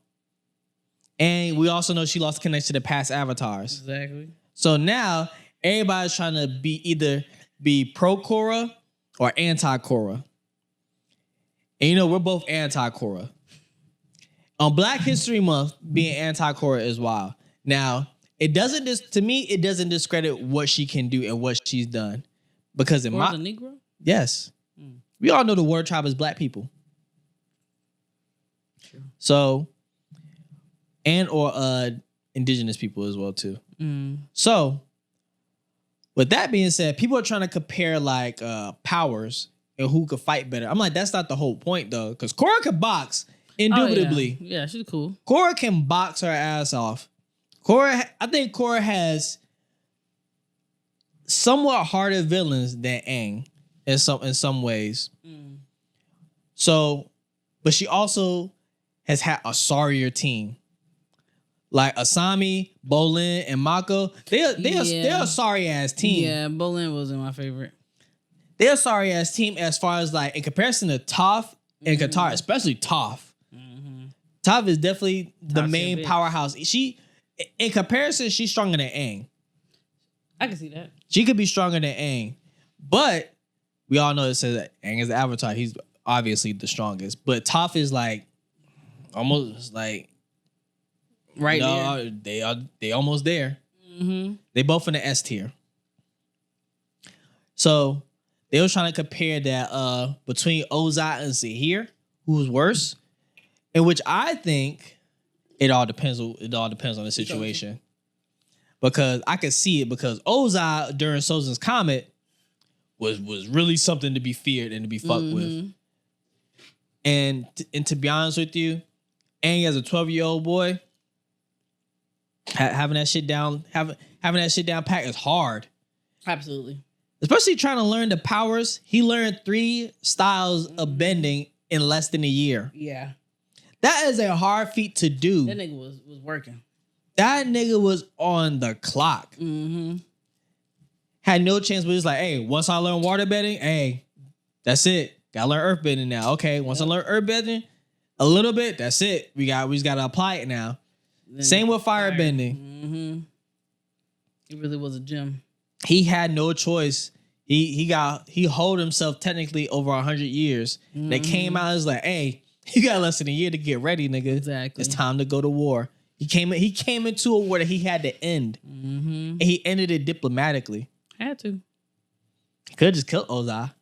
And we also know she lost connection to past avatars. Exactly. So now everybody's trying to either be pro Korra or anti Korra. And we're both anti Korra. On Black History Month, being anti Korra is wild. Now, it doesn't discredit what she can do and what she's done. Because Korra's a Negro? Yes. We all know the word tribe is black people. Sure. So, or indigenous people as well too. So, with that being said, people are trying to compare like powers and who could fight better. I'm like, that's not the whole point though, because Korra can box indubitably. Oh, yeah, she's cool. Korra can box her ass off. I think Korra has somewhat harder villains than Aang in some ways. So, but she also has had a sorrier team. Like Asami, Bolin, and Mako, they're a sorry ass team. Yeah, Bolin wasn't my favorite. They're a sorry ass team as far as like in comparison to Toph and Katara, especially Toph. Toph is definitely the main powerhouse. She, in comparison, she's stronger than Aang. I can see that. She could be stronger than Aang, but we all know it says that Aang is the Avatar. He's obviously the strongest, but Toph is like almost like right there. They almost there. They both in the S tier. So they was trying to compare that between Ozai and Zahir, who's worse, in which I think it all depends on the situation. Because I could see it because Ozai during Sozin's Comet was really something to be feared and to be fucked with. And to be honest with you, Aang as a 12-year-old boy, having that shit down pat is hard. Absolutely. Especially trying to learn the powers. He learned 3 styles of bending in less than a year. Yeah. That is a hard feat to do. That nigga was working. That nigga was on the clock. Had no chance, but it's like, hey, once I learn water bending, hey, that's it. Gotta learn earth bending now. Okay, once I learn earth bending a little bit, that's it. We just gotta apply it now. Then same with fire bending. It really was a gem. He had no choice. He hold himself technically over 100 years. They came out as like, hey, you got less than a year to get ready, nigga. Exactly. It's time to go to war. He came into a war that he had to end. And he ended it diplomatically. Had to. He could have just killed Ozai.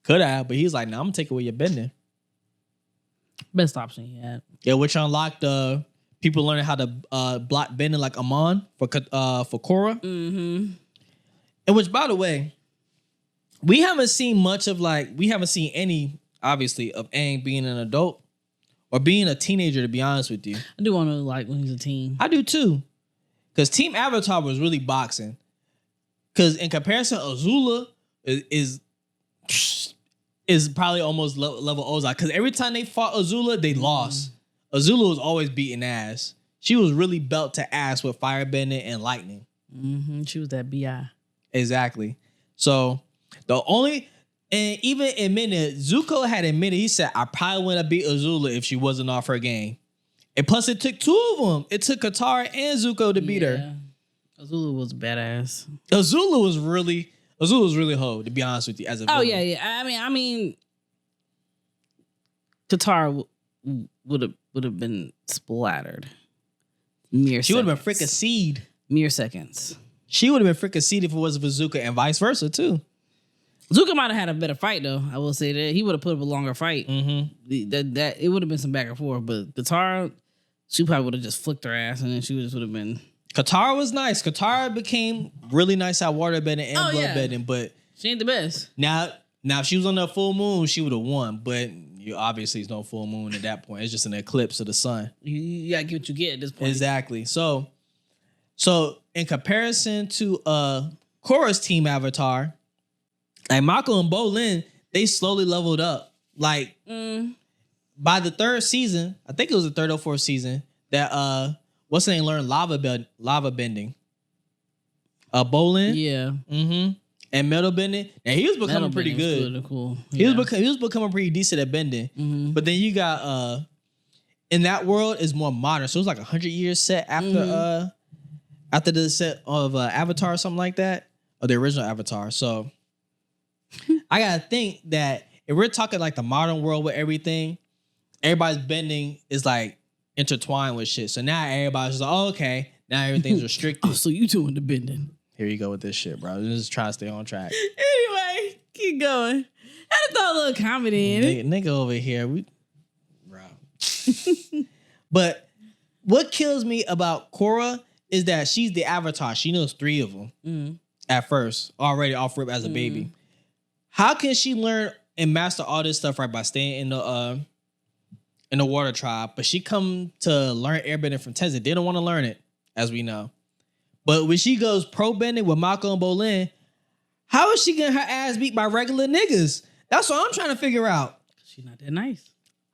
Could have, but he's like, nah, I'm gonna take away your bending. Best option he had. Yeah, which unlocked people learning how to block bending like Amon for Korra. And which, by the way, we haven't seen any, obviously, of Aang being an adult or being a teenager, to be honest with you. I do want to like when he's a teen. I do too. Because Team Avatar was really boxing. Because in comparison, Azula is probably almost level Ozai. Because every time they fought Azula, they lost. Azula was always beating ass. She was really belt to ass with firebending and lightning. She was that BI. Exactly. So and even admitted, Zuko had admitted, he said, I probably wouldn't have beat Azula if she wasn't off her game. And plus it took 2 of them. It took Katara and Zuko to beat her. Azula was badass. Azula was really hoe, to be honest with you, as a villain. Yeah. I mean, Katara would have been splattered. She would have been fricasseed. Mere seconds. She would have been fricasseed if it wasn't for Zuko, and vice versa too. Zuko might have had a better fight though. I will say that he would have put up a longer fight. That it would have been some back and forth, but Katara, she probably would have just flicked her ass, and then she would have been. Katara was nice. Katara became really nice at water bending and blood bending, but she ain't the best. Now if she was on the full moon, she would have won. But you obviously it's no full moon at that point. It's just an eclipse of the sun. You gotta get what you get at this point. Exactly. So in comparison to Korra's team Avatar, like Mako and Bolin, they slowly leveled up. Like by the 3rd season, I think it was the 3rd or 4th season, that what's the name learned lava bending. Bolin. Yeah. And metal bending. And he was becoming pretty good. Cool. Yeah. He was becoming pretty decent at bending. But then you got in that world is more modern. So it was like 100 years set after the set of Avatar or something like that. Or the original Avatar. So I gotta think that if we're talking like the modern world with everything, everybody's bending is like intertwined with shit. So now everybody's just like, oh, okay, now everything's restricted. Oh, so you doing the bending. Here you go with this shit, bro. Just try to stay on track. Anyway, keep going. I just throw a little comedy in it. Nigga over here, bro. But what kills me about Korra is that she's the Avatar. She knows 3 of them at first, already off rip as a baby. How can she learn and master all this stuff right by staying in the water tribe? But she come to learn airbending from Tenzin. They don't want to learn it, as we know. But when she goes pro bending with Mako and Bolin, how is she getting her ass beat by regular niggas? That's what I'm trying to figure out. She's not that nice.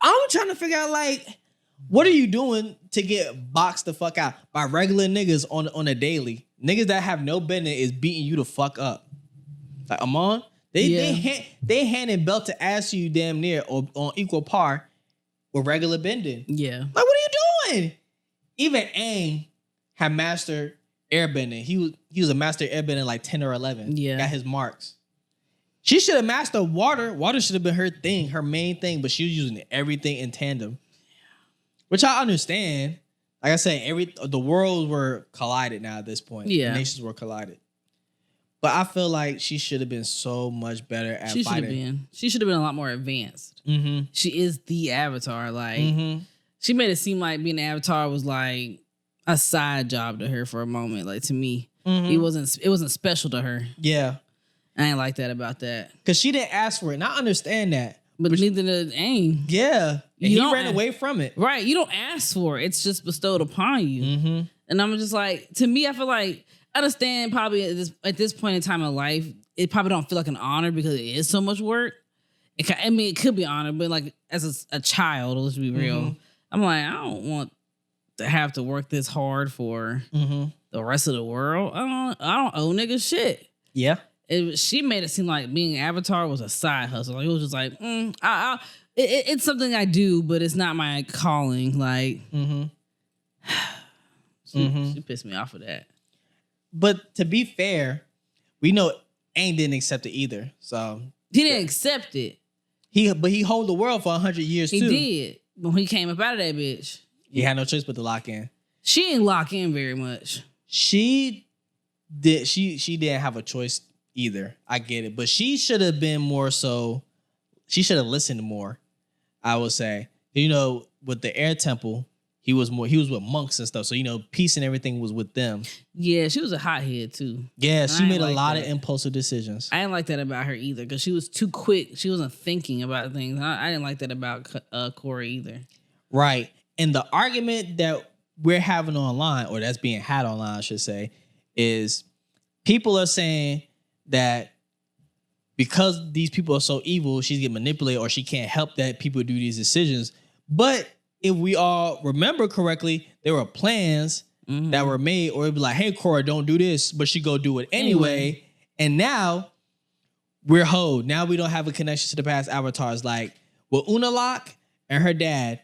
I'm trying to figure out, like, What are you doing to get boxed the fuck out by regular niggas on a daily? Niggas that have no business is beating you the fuck up. Like Amon, they handing belt to ass you damn near or on equal par with regular bending. Yeah. Like, what are you doing? Even Aang had mastered airbending. He was a master airbending like 10 or 11. Yeah. Got his marks. She should have mastered water. Water should have been her thing, her main thing, but she was using everything in tandem. Which I understand. Like I said, the worlds were collided now at this point. Yeah. The nations were collided. But I feel like she should have been so much better at fighting. She should have been a lot more advanced. Mm-hmm. She is the Avatar. Like, she made it seem like being an Avatar was like a side job to her for a moment. Like, to me, it wasn't special to her. Yeah. I ain't like that about that. Because she didn't ask for it. And I understand that. But neither did Aang. Yeah. And he ran away from it. Right. You don't ask for it. It's just bestowed upon you. Mm-hmm. And I'm just like, to me, I feel like, I understand probably at this point in time in life, it probably don't feel like an honor because it is so much work. It could be an honor, but like as a child, let's be real, I'm like, I don't want to have to work this hard for the rest of the world. I don't owe niggas shit. Yeah. She made it seem like being an Avatar was a side hustle. Like, it was just like, it's something I do, but it's not my calling. Like, she pissed me off for that. But to be fair, we know Aang didn't accept it either. So he didn't accept it. But he held the world for 100 years too. He did. But when he came up out of that bitch, he had no choice but to lock in. She didn't lock in very much. She did. She didn't have a choice either. I get it, but she should have been more so. She should have listened more. I would say, with the air temple, he was with monks and stuff. So peace and everything was with them. Yeah, she was a hothead too. Yeah, she made a lot of impulsive decisions. I didn't like that about her either because she was too quick. She wasn't thinking about things. I didn't like that about Korra either. Right, and the argument that we're having online, or that's being had online, I should say, is people are saying that because these people are so evil, she's getting manipulated, or she can't help that people do these decisions. But if we all remember correctly, there were plans that were made, or it'd be like, hey, Korra, don't do this, but she go do it anyway. And now we're hoed. Now we don't have a connection to the past avatars. Like with Unalaq and her dad,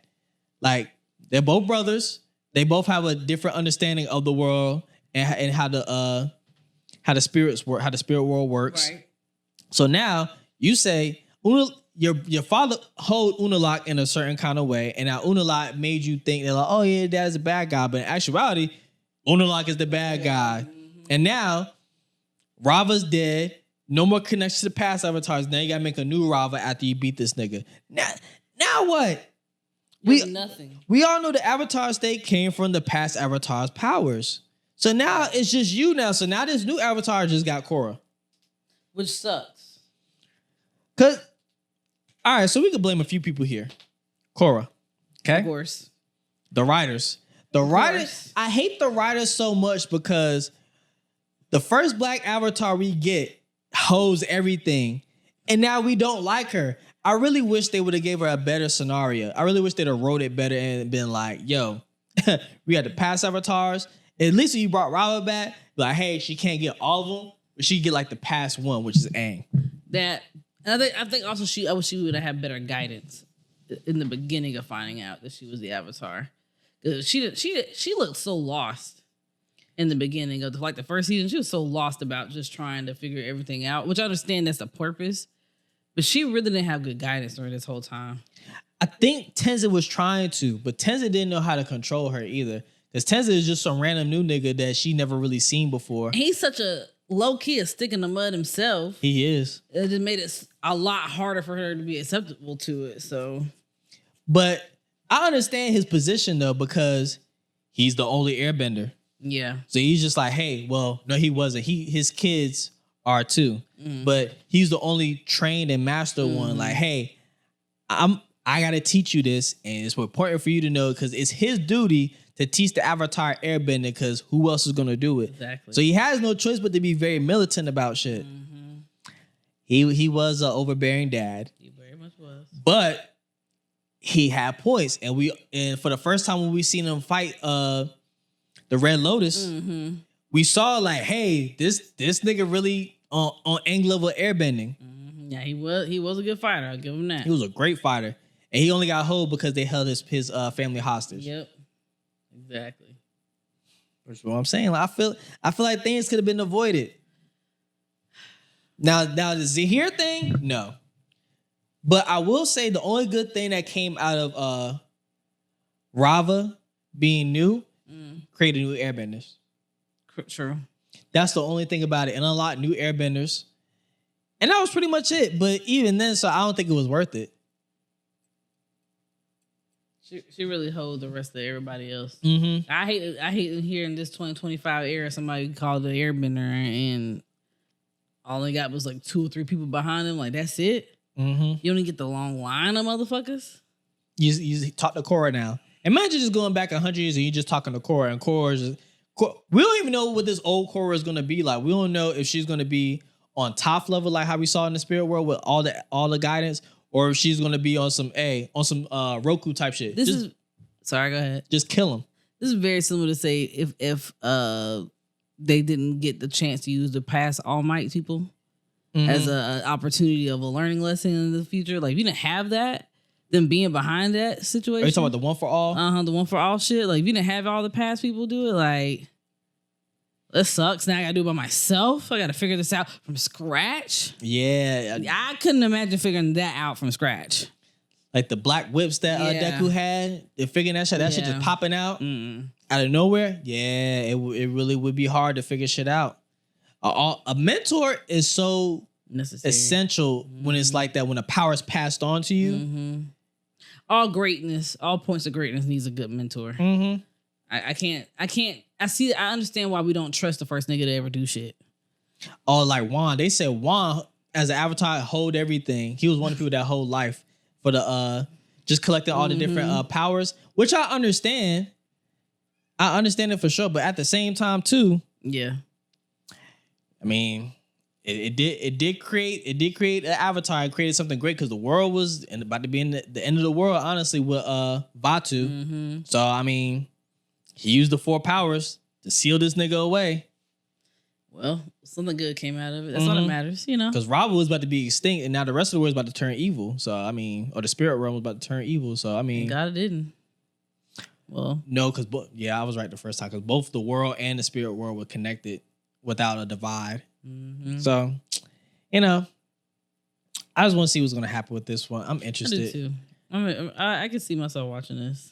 like they're both brothers. They both have a different understanding of the world and how the spirits work, how the spirit world works. Right. So now you say your father hold Unalaq in a certain kind of way, and now Unalaq made you think that, like, oh yeah, dad's a bad guy, but in actuality, Unalaq is the bad guy. And now Rava's dead. No more connection to the past avatars. Now you gotta make a new Rava after you beat this nigga. Now what? Nothing. We all know the Avatar state came from the past Avatar's powers. So now it's just you now. So now this new Avatar just got Korra. Which sucks. All right, so we could blame a few people here. Korra. Okay? Of course. The writers. I hate the writers so much because the first black Avatar we get hoes everything. And now we don't like her. I really wish they would have gave her a better scenario. I really wish they'd have wrote it better and been like, yo, we had the past Avatars. At least when you brought Rava back, like, hey, she can't get all of them, but she get like the past one, which is Aang. I think also I wish she would have had better guidance in the beginning of finding out that she was the Avatar. She looked so lost in the beginning of the first season. She was so lost about just trying to figure everything out, which I understand that's the purpose. But she really didn't have good guidance during this whole time. I think Tenzin was trying to, but Tenzin didn't know how to control her either. Because Tenzin is just some random new nigga that she never really seen before. He's such a low-key a stick in the mud himself. He is. It just made it a lot harder for her to be acceptable to it. So, but I understand his position though, because he's the only airbender. Yeah. So he's just like, hey, well, no, he wasn't. His kids are too. But he's the only trained and master one. Like, hey, I gotta teach you this, and it's important for you to know because it's his duty to teach the Avatar airbender. Because who else is gonna do it? Exactly. So he has no choice but to be very militant about shit. He was an overbearing dad. He very much was. But he had points, and for the first time when we seen him fight the Red Lotus, we saw like, hey, this nigga really on Aang level airbending. Yeah, he was a good fighter. I'll give him that. He was a great fighter, and he only got hold because they held his family hostage. Yep, exactly. That's what I'm saying. Like, I feel like things could have been avoided. Now the Zahir thing, no. But I will say the only good thing that came out of Rava being new, created new airbenders. True. That's the only thing about it. And unlocked new airbenders. And that was pretty much it. But even then, so I don't think it was worth it. She really holds the rest of everybody else. Mm-hmm. I hate hearing this 2025 era somebody called the airbender and all they got was like 2 or 3 people behind him. Like, that's it? You don't even get the long line of motherfuckers? You talk to Korra now. Imagine just going back 100 years and you just talking to Korra, and Korra's just... We don't even know what this old Korra is going to be like. We don't know if she's going to be on top level like how we saw in the spirit world with all the guidance, or if she's going to be on some Roku type shit. Sorry, go ahead. Just kill him. This is very similar to say if they didn't get the chance to use the past All Might people as an opportunity of a learning lesson in the future. Like, if you didn't have that, then being behind that situation. Are you talking about the one for all? The one for all shit. Like, if you didn't have all the past people do it, like, that sucks. Now I gotta do it by myself. I gotta figure this out from scratch. Yeah. I couldn't imagine figuring that out from scratch. Like the black whips that Deku had, they're figuring that shit. That shit just popping out out of nowhere. Yeah, it really would be hard to figure shit out. A mentor is so essential when it's like that, when the power is passed on to you. All points of greatness needs a good mentor. I understand why we don't trust the first nigga to ever do shit. Oh, like Juan. They said Juan, as an avatar, hold everything. He was one of the people that hold life for the just collecting all the different powers, which I understand. I understand it for sure, but at the same time too. Yeah. I mean, it did create an avatar. It created something great because the world was about to be in the end of the world, honestly, with Vatu. So I mean, he used the 4 powers to seal this nigga away. Well, something good came out of it. That's all that matters, you know. Because Rava was about to be extinct, and now the rest of the world is about to turn evil. So I mean, or the spirit realm was about to turn evil. So I mean, thank God it didn't. Well, no, because I was right the first time, because both the world and the spirit world were connected without a divide. So, you know, I just want to see what's going to happen with this one. I'm interested. I do too. I can see myself watching this.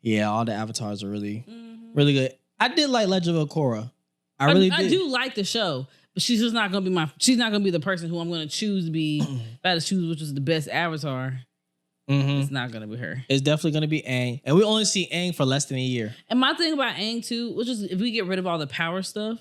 Yeah, all the avatars are really, really good. I did like Legend of Korra. I really did. I do like the show, but she's just not going to be she's not going to be the person who I'm going to choose to be. If I had to choose which was the best avatar, it's not going to be her. It's definitely going to be Aang. And we only see Aang for less than a year. And my thing about Aang too, which is if we get rid of all the power stuff,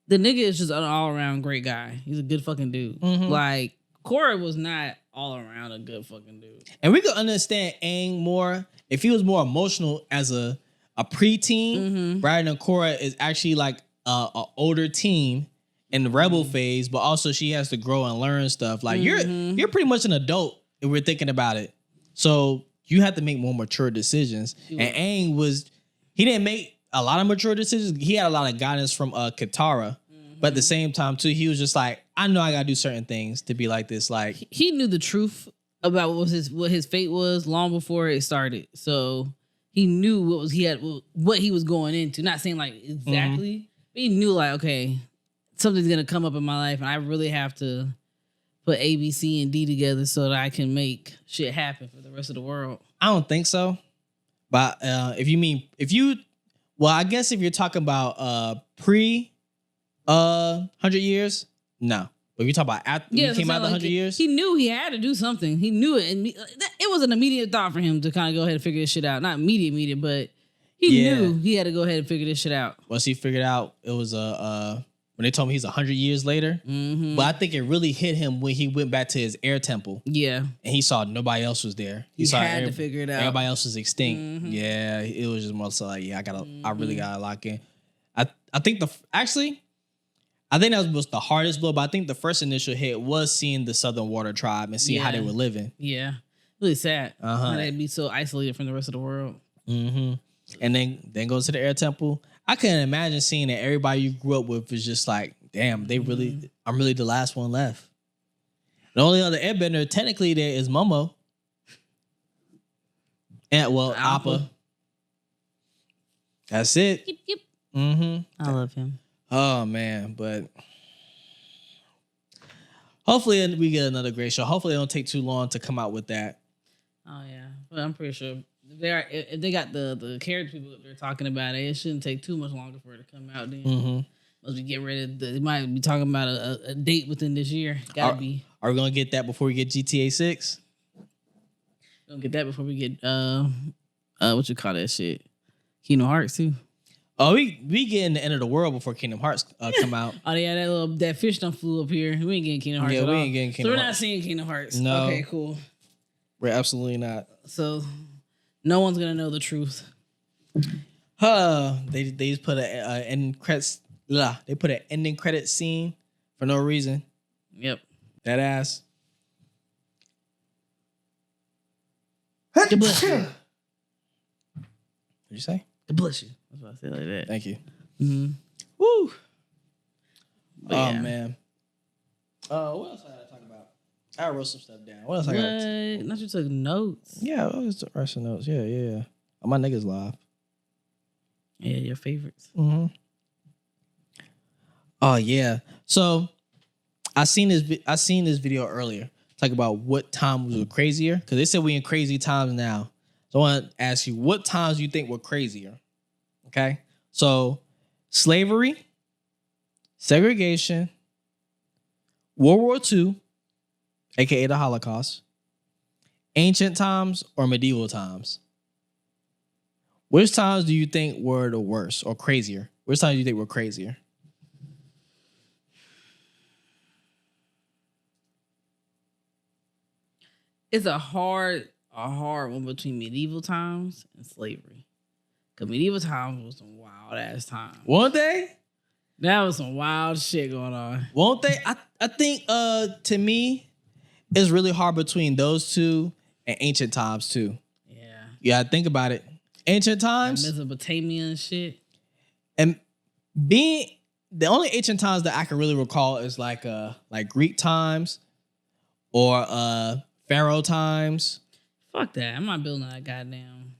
the nigga is just an all-around great guy. He's a good fucking dude. Like, Korra was not all-around a good fucking dude. And we could understand Aang more if he was more emotional as a preteen, rather than Korra is actually like a older teen in the rebel phase, but also she has to grow and learn stuff. Like, you're pretty much an adult if we're thinking about it. So you have to make more mature decisions. And Aang he didn't make a lot of mature decisions. He had a lot of guidance from Katara. But at the same time, too, he was just like, I know I gotta do certain things to be like this. Like, he knew the truth about what his fate was long before it started. So he knew what he was going into. Not saying like exactly, but he knew like, okay, something's gonna come up in my life, and I really have to put A, B, C, and D together so that I can make shit happen for the rest of the world. I don't think so. But I guess if you're talking about pre 100 years, no. But if you're talking about after he came out the 100 years, he knew he had to do something. He knew it, and it was an immediate thought for him to kind of go ahead and figure this shit out. Not immediate, but he knew he had to go ahead and figure this shit out. Once he figured out, it was when they told him he's 100 years later. But I think it really hit him when he went back to his air temple. Yeah, and he saw nobody else was there. He had to figure it out. Everybody else was extinct. Yeah, it was just more so like, I really gotta lock in. I think that was the hardest blow, but I think the first initial hit was seeing the Southern Water Tribe and seeing how they were living. Yeah. Really sad. They'd be so isolated from the rest of the world. Mm-hmm. And then go to the air temple. I couldn't imagine seeing that everybody you grew up with was just like, damn, I'm really the last one left. The only other airbender technically there is Momo. And Appa. That's it. Yep. Mm-hmm. I love him. Oh man, but hopefully we get another great show. Hopefully it don't take too long to come out with that. Oh yeah, but I'm pretty sure if they got the character people that they're talking about it shouldn't take too much longer for it to come out. Then must be getting ready. They might be talking about a date within this year. Gotta be. Are we gonna get that before we get GTA 6? We're gonna get that before we get what you call that shit? Kingdom Hearts too. Oh, we getting the end of the world before Kingdom Hearts come out. Oh yeah, that fish done flew up here. We ain't getting Kingdom Hearts. Yeah, we all. ain't getting Kingdom Hearts. So we're Hearts. not seeing Kingdom Hearts. No. Okay, cool. We're absolutely not. So no one's gonna know the truth. They just put an ending credits. They put an ending credit scene for no reason. Yep. That ass. God bless you. What'd you say? God bless you. That's what I said like that. Thank you. Mm-hmm. Woo. But oh yeah. man. What else I gotta talk about? I wrote some stuff down. What else I got? Not you took notes. Yeah, I always write some notes. Yeah. Oh, my niggas live. Yeah, your favorites. Mm-hmm. Oh yeah. So I seen this video earlier. Talk about what times were crazier because they said we in crazy times now. So I want to ask you, what times you think were crazier? Okay, so slavery, segregation, World War II, aka the Holocaust, ancient times, or medieval times. Which times do you think were the worst or crazier? Which times do you think were crazier? It's a hard one between medieval times and slavery. Because medieval times was some wild ass time. Won't they? That was some wild shit going on. Won't they? I think to me, it's really hard between those two and ancient times too. Yeah. Yeah, think about it. Ancient times. Like Mesopotamia and shit. And being the only ancient times that I can really recall is like Greek times or Pharaoh times. Fuck that. I'm not building that goddamn.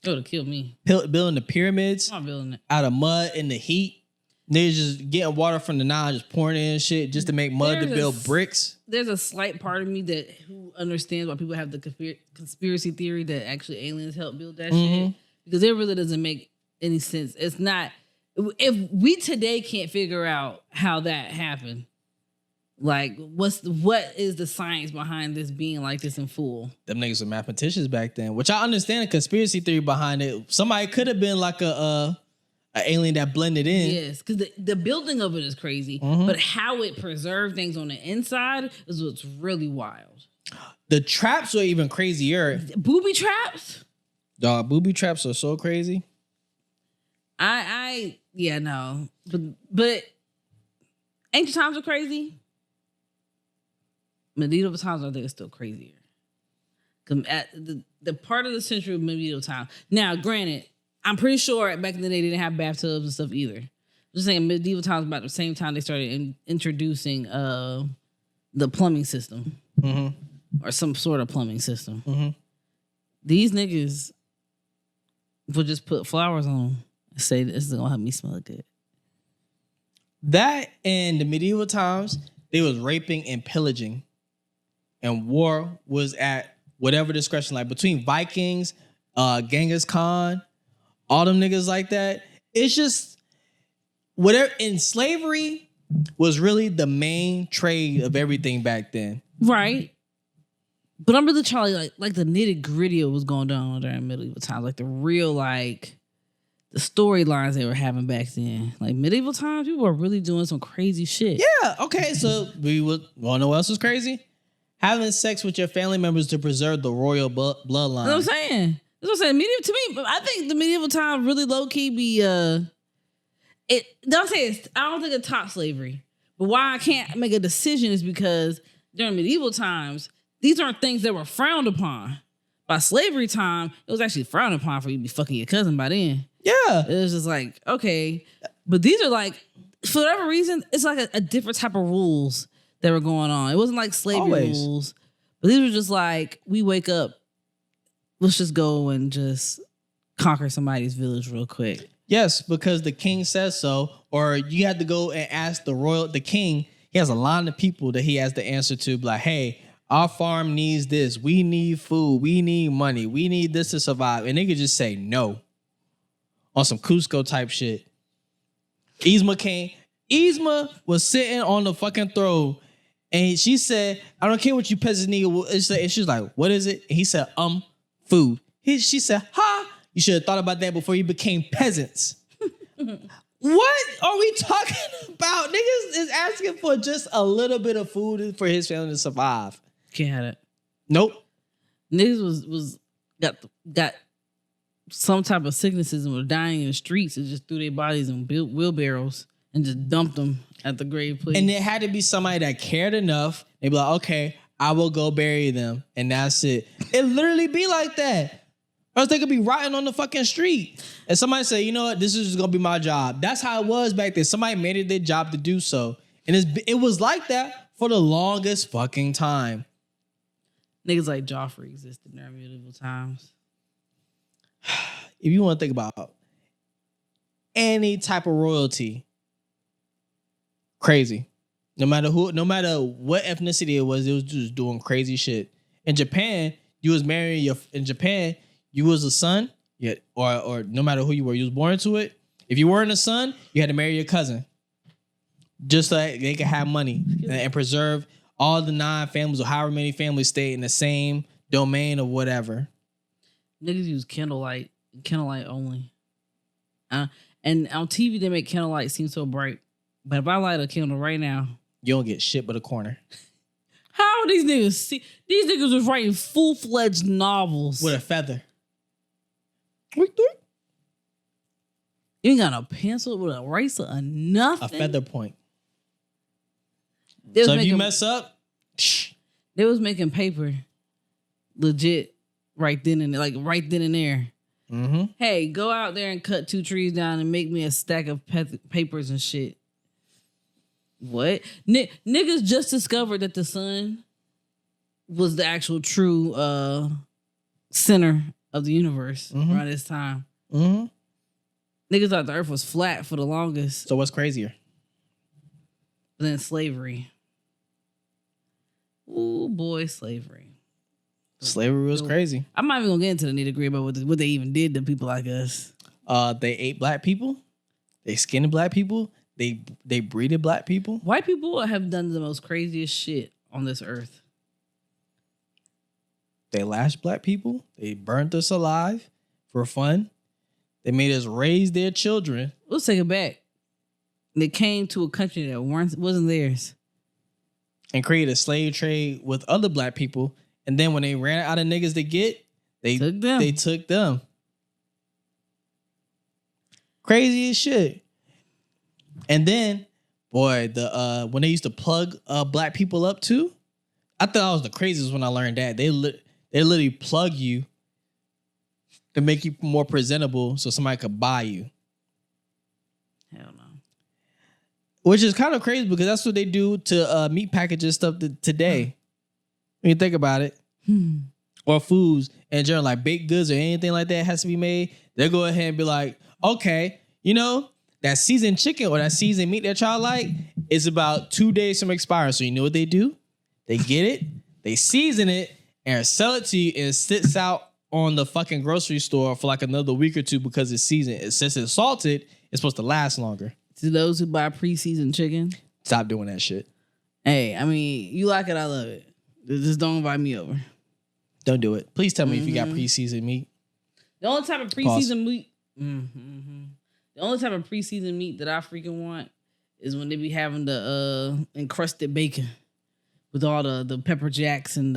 It would have killed me. Building the pyramids I'm not building it. out of mud in the heat. They're just getting water from the Nile, just pouring in shit just to make mud to build bricks. There's a slight part of me who understands why people have the conspiracy theory that actually aliens helped build that shit. Because it really doesn't make any sense. It's not. If we today can't figure out how that happened, like what is the science behind this being like this in full? Them niggas were mathematicians back then, which I understand the conspiracy theory behind it. Somebody could have been like a alien that blended in. Yes, because the building of it is crazy, but how it preserved things on the inside is what's really wild. The traps were even crazier. Booby traps? Dog, booby traps are so crazy. No. But ancient times are crazy. Medieval times, I think, is still crazier. At the part of the century of medieval time. Now, granted, I'm pretty sure back in the day they didn't have bathtubs and stuff either. I'm just saying medieval times about the same time they started introducing the plumbing system. Or some sort of plumbing system. These niggas would just put flowers on and say this is gonna help me smell good. That and the medieval times, they was raping and pillaging. And war was at whatever discretion, like between Vikings, Genghis Khan, all them niggas like that. It's just whatever. And slavery was really the main trade of everything back then. Right. But I'm really trying like the nitty gritty of what's going on during medieval times, like the real the storylines they were having back then. Like medieval times, people were really doing some crazy shit. Yeah. Okay. So we would want to know what else was crazy? Having sex with your family members to preserve the royal bloodline. That's what I'm saying. That's what I'm saying. Medieval to me, I think the medieval times really low key be I don't think it's top slavery. But why I can't make a decision is because during medieval times, these aren't things that were frowned upon. By slavery time, it was actually frowned upon for you to be fucking your cousin by then. Yeah. It was just like, okay. But these are like, for whatever reason, it's like a different type of rules that were going on. It wasn't like slavery rules. But these were just like, we wake up, let's just go and just conquer somebody's village real quick. Yes, because the king says so. Or you had to go and ask the king. He has a line of people that he has to answer to. Like, hey, our farm needs this. We need food. We need money. We need this to survive. And they could just say no. On some Cusco type shit. Yzma was sitting on the fucking throne. And she said, I don't care what you peasant nigga. And she's like, what is it? And he said, food. She said, ha, you should have thought about that before you became peasants. What are we talking about? Niggas is asking for just a little bit of food for his family to survive. Can't have that. Nope. Niggas got some type of sicknesses and were dying in the streets and just threw their bodies in wheelbarrows and just dumped them at the grave place. And it had to be somebody that cared enough. They'd be like, okay, I will go bury them. And that's it. It literally be like that. Or else they could be rotting on the fucking street. And somebody say, you know what, this is just going to be my job. That's how it was back then. Somebody made it their job to do so. And it was like that for the longest fucking time. Niggas like Joffrey existed during medieval times. If you want to think about any type of royalty, crazy. No matter what ethnicity it was just doing crazy shit. In Japan, you was a son, or no matter who you were, you was born into it. If you weren't a son, you had to marry your cousin. Just so they could have money and preserve all the 9 families or however many families stay in the same domain or whatever. Niggas use candlelight only. And on TV, they make candlelight seem so bright. But if I light a candle right now, you don't get shit but a corner. How these niggas see? These niggas was writing full-fledged novels. With a feather. You ain't got no pencil with an eraser or nothing. A feather point. So if you mess up, they was making paper legit right then and there. Mm-hmm. Hey, go out there and cut 2 trees down and make me a stack of papers and shit. What? Niggas just discovered that the sun was the actual true center of the universe around this time. Mm-hmm. Niggas thought the earth was flat for the longest. So what's crazier? Than slavery. Ooh, boy, slavery. Slavery was crazy. I'm not even gonna get into the nitty-gritty about what they even did to people like us. They ate black people. They skinned black people. They breeded black people. White people have done the most craziest shit on this earth. They lashed black people. They burnt us alive for fun. They made us raise their children. Let's take it back. They came to a country that wasn't theirs. And created a slave trade with other black people. And then when they ran out of niggas to get, they took them. Crazy as shit. And then, boy, when they used to plug black people up too, I thought that was the craziest when I learned that. They literally plug you to make you more presentable so somebody could buy you. Hell no. Which is kind of crazy because that's what they do to meat packages stuff today. When you think about it. Or foods in general, like baked goods or anything like that has to be made. They'll go ahead and be like, okay, you know, that seasoned chicken or that seasoned meat that y'all like is about 2 days from expiring. So you know what they do? They get it, they season it, and sell it to you, and it sits out on the fucking grocery store for like another week or 2 because it's seasoned. Since it's salted, it's supposed to last longer. To those who buy pre-seasoned chicken, stop doing that shit. Hey, I mean, you like it, I love it. Just don't invite me over. Don't do it. Please tell me if you got pre-seasoned meat. The only type of pre-seasoned meat, the only type of pre-seasoned meat that I freaking want is when they be having the encrusted bacon with all the pepper jacks and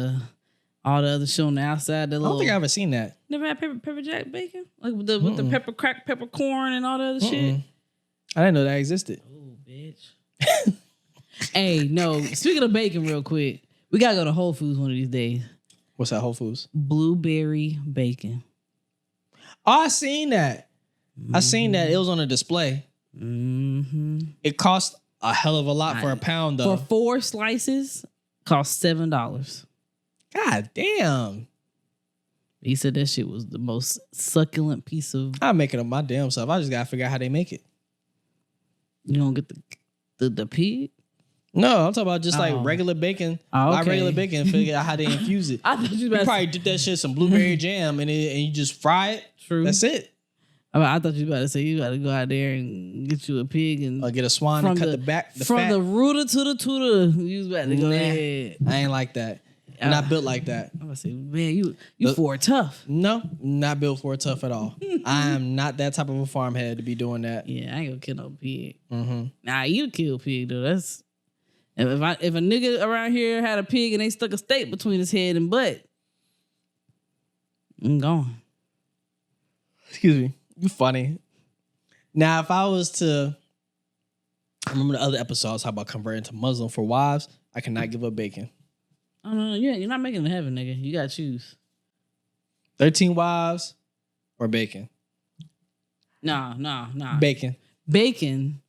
all the other shit on the outside. I don't think I've ever seen that. Never had pepper jack bacon, like with the pepper crack, peppercorn, and all the other shit. I didn't know that existed. Oh, bitch. Hey, no. Speaking of bacon, real quick, We gotta go to Whole Foods one of these days. What's that? Whole Foods? Blueberry bacon. Oh, I seen that. I seen that. It was on a display. Mm-hmm. It cost a hell of a lot for a pound, though. For 4 slices, cost $7. God damn. He said that shit was the most succulent piece of... I'm making it my damn self. I just gotta figure out how they make it. You don't get the pig? No, I'm talking about just like regular bacon. Buy regular bacon and figure out how they infuse it. I thought you probably did that shit some blueberry jam and you just fry it. True. That's it. I thought you was about to say you got to go out there and get you a pig and or get a swan and cut the back. From fat. the rooter to the tutor, you was about to go ahead. I ain't like that. I'm not built like that. I'm gonna say, man, you for tough. No, not built for tough at all. I am not that type of a farmhead to be doing that. Yeah, I ain't gonna kill no pig. Mm-hmm. Nah, you kill pig though. That's if a nigga around here had a pig and they stuck a steak between his head and butt, I'm gone. Excuse me. You funny. Now, if I was to remember the other episodes, how about converting to Muslim for wives? I cannot give up bacon. Oh, no, you're not making it to heaven, nigga. You gotta choose 13 wives or bacon. Nah. Bacon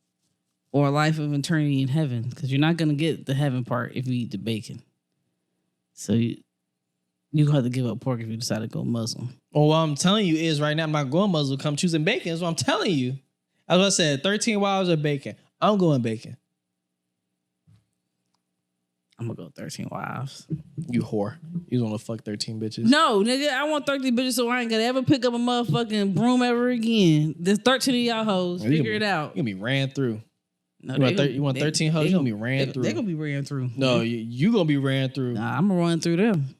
or life of eternity in heaven, because you're not gonna get the heaven part if you eat the bacon. So you have to give up pork if you decide to go Muslim. Well, what I'm telling you is right now I'm not going Muslim. I'm choosing bacon. That's what I'm telling you. As I said, 13 wives or bacon. I'm going bacon. I'm gonna go 13 wives. You whore. You want to fuck 13 bitches? No, nigga, I want 13 bitches so I ain't gonna ever pick up a motherfucking broom ever again. There's 13 of y'all hoes. Figure it out. You're gonna be ran through. No, you want 13 hoes? You're gonna be ran through. They're gonna be ran through. No, you gonna be ran through. Nah, I'm gonna run through them.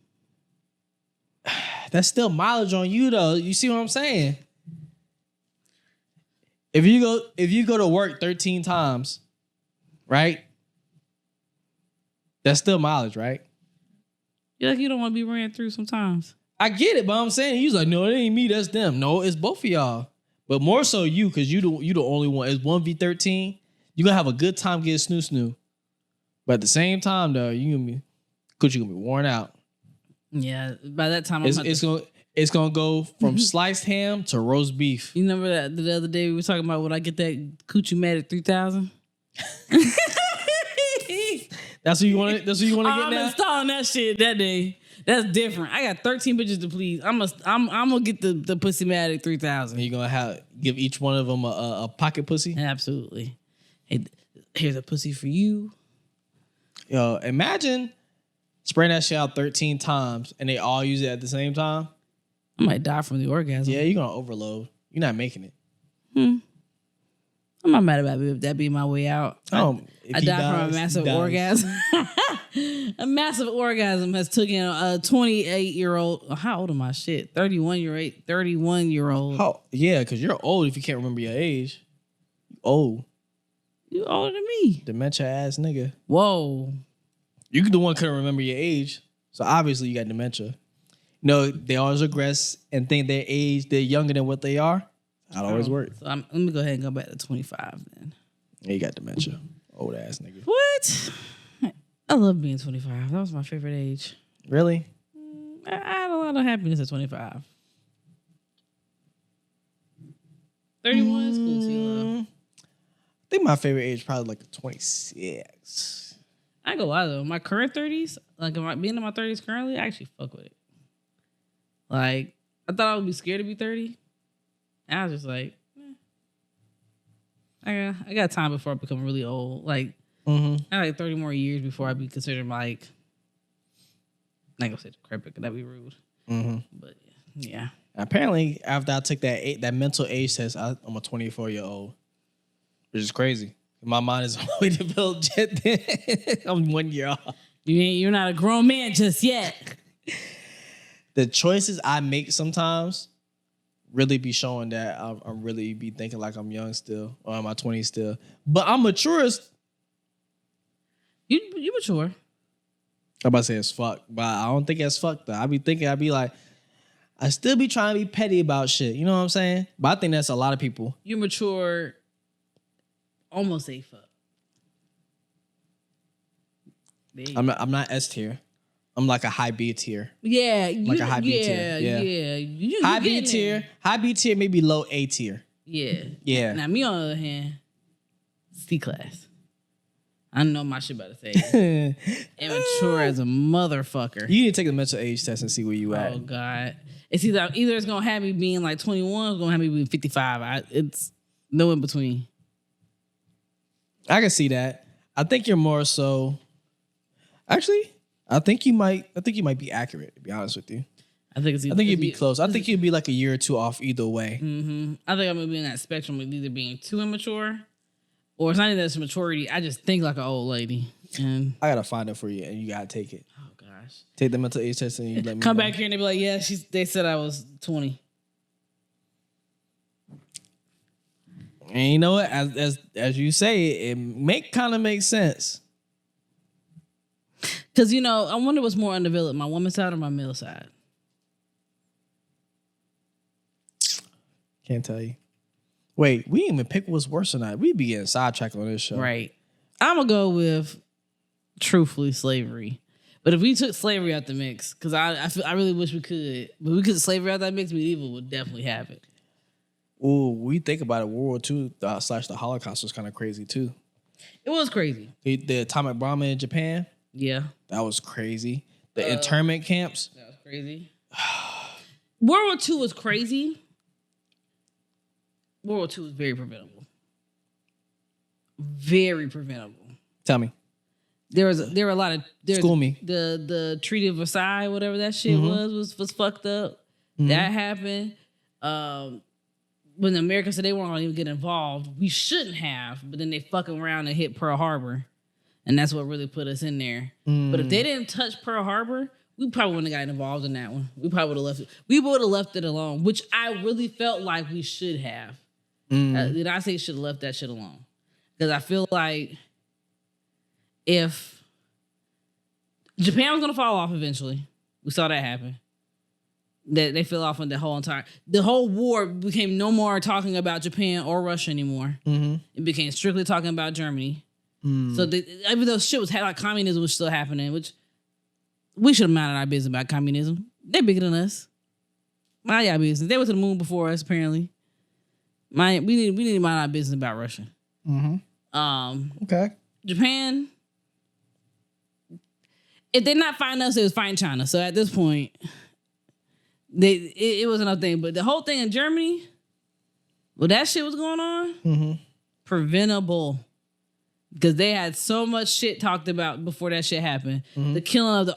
That's still mileage on you though. You see what I'm saying? If you go to work 13 times, right? That's still mileage, right? You're like, you don't want to be ran through sometimes. I get it, but I'm saying you's like, no, it ain't me, that's them. No, it's both of y'all. But more so you, because you the only one. It's 1v13. You're gonna have a good time getting snoo. But at the same time, though, you're gonna be worn out. Yeah, by that time it's gonna go from sliced ham to roast beef. You remember that the other day we were talking about, would I get that Coochie-Matic 3000? That's what you want to get now? I'm installing that shit that day. That's different. I got 13 bitches to please. I'm gonna get the Pussy-Matic 3000. You gonna give each one of them a pocket pussy? Absolutely. Hey, here's a pussy for you. Yo, imagine spraying that shit out 13 times and they all use it at the same time. I might die from the orgasm. Yeah, you're gonna overload. You're not making it. I'm not mad about it if that be my way out. I died from a massive orgasm. A massive orgasm has taken a 28-year-old. How old am I? Shit, 31-year-old. How? Yeah, because you're old if you can't remember your age. Old. You older than me. Dementia ass nigga. Whoa. You the one couldn't remember your age, so obviously you got dementia. No, they always regress and think their age, they're younger than what they are. That always works. So let me go ahead and go back to 25 then. Yeah, you got dementia. Old ass nigga. What? I love being 25. That was my favorite age. Really? I had a lot of happiness at 25. 31 is cool too, love. I think my favorite age is probably like 26. I ain't gonna lie though. My current 30s, like being in my 30s currently, I actually fuck with it. Like, I thought I would be scared to be 30. And I was just like, I got time before I become really old. Like, I got like 30 more years before I'd be considered like, I ain't gonna say decrepit, because that'd be rude. But yeah. Apparently, after I took that mental age test, I'm a 24-year-old, which is crazy. My mind is already developed yet. Then I'm 1 year off. You're not a grown man just yet. The choices I make sometimes really be showing that I'm really be thinking like I'm young still, or in my 20s still. But I'm mature as... You mature. I'm about to say it's fuck, but I don't think it's fuck though. I be like, I still be trying to be petty about shit. You know what I'm saying? But I think that's a lot of people. You mature almost a fuck. I'm not S tier. I'm like a high B tier. Yeah, like a high B tier. Yeah. High B tier. High B tier, maybe low A tier. Yeah. Now me on the other hand, C class. I know my shit about to say. Immature as a motherfucker. You need to take the mental age test and see where you at. Oh God. It's either it's gonna have me being like 21 or it's gonna have me being 55. It's no in between. I can see that. I think you're more so. Actually, I think you might be accurate. To be honest with you, I think you'd be close. I think you'd be like a year or two off either way. Mm-hmm. I think I'm gonna be in that spectrum of either being too immature, or it's not even that it's maturity. I just think like an old lady. And I gotta find it for you, and you gotta take it. Oh gosh, take the mental age test, and you let me come know. back here and they be like, yeah, they said I was 20. And you know what? As you say, it kind of makes sense. Because, I wonder what's more undeveloped, my woman's side or my male side. Can't tell you. Wait, we didn't even pick what's worse or not. We be getting sidetracked on this show. Right. I'm going to go with, truthfully, slavery. But if we took slavery out the mix, because I really wish we could, but we could slavery out that mix, medieval would definitely have it. Oh, we think about it. World War II / the Holocaust was kind of crazy too. It was crazy. The atomic bomb in Japan. Yeah, that was crazy. The internment camps. That was crazy. World War II was crazy. World War II was very preventable. Very preventable. Tell me. There were a lot of school me. The Treaty of Versailles, whatever that shit was fucked up. Mm-hmm. That happened. When America said they weren't going to even get involved, we shouldn't have, but then they fucking around and hit Pearl Harbor. And that's what really put us in there. But if they didn't touch Pearl Harbor, we probably wouldn't have gotten involved in that one. We probably would have left it. We would have left it alone, which I really felt like we should have. The United States should have left that shit alone. Because I feel like if Japan was going to fall off eventually, we saw that happen. They fell off on the whole war became no more talking about Japan or Russia anymore. Mm-hmm. It became strictly talking about Germany. So even though shit was like communism was still happening, which we should have minded our business about communism. They're bigger than us. Mind y'all business. They went to the moon before us, apparently. We need to mind our business about Russia. Mm-hmm. Okay. Japan. If they're not fighting us, it was fighting China. So at this point, it was another thing. But the whole thing in Germany, well, that shit was going on, preventable. Because they had so much shit talked about before that shit happened. The killing of the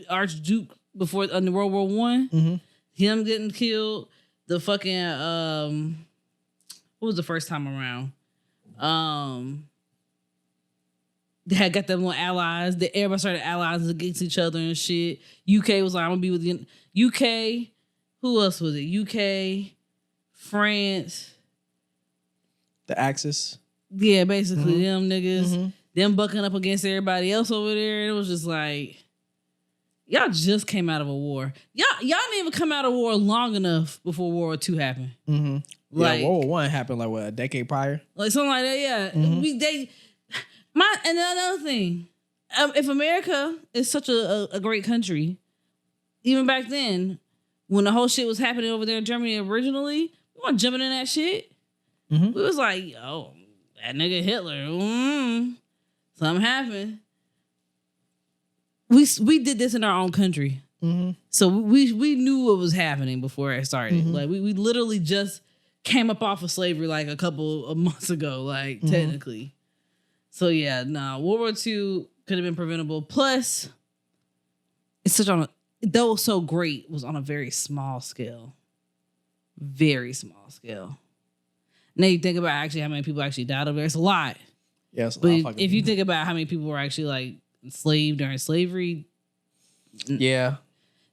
Archduke before under World War I, him getting killed. The fucking what was the first time around? They had got them little allies. Everybody started allies against each other and shit. UK was like, I'm gonna be with you. UK. Who else was it? UK, France, the Axis. Yeah, basically them niggas, them bucking up against everybody else over there. It was just like, y'all just came out of a war. Y'all didn't even come out of war long enough before World War II happened. Like, yeah, World War I happened like what, a decade prior? Like something like that. Yeah, and another thing, if America is such a great country, even back then, when the whole shit was happening over there in Germany originally, we weren't jumping in that shit. We was like, yo, that nigga Hitler, something happened. We did this in our own country. So we knew what was happening before it started. Like we literally just came up off of slavery like a couple of months ago, like technically. So yeah, World War II could have been preventable. Plus, it's though so great, was on a very small scale. Very small scale. Now you think about actually how many people actually died over there. It's a lot. Yes, but if you think about how many people were actually like enslaved during slavery, yeah,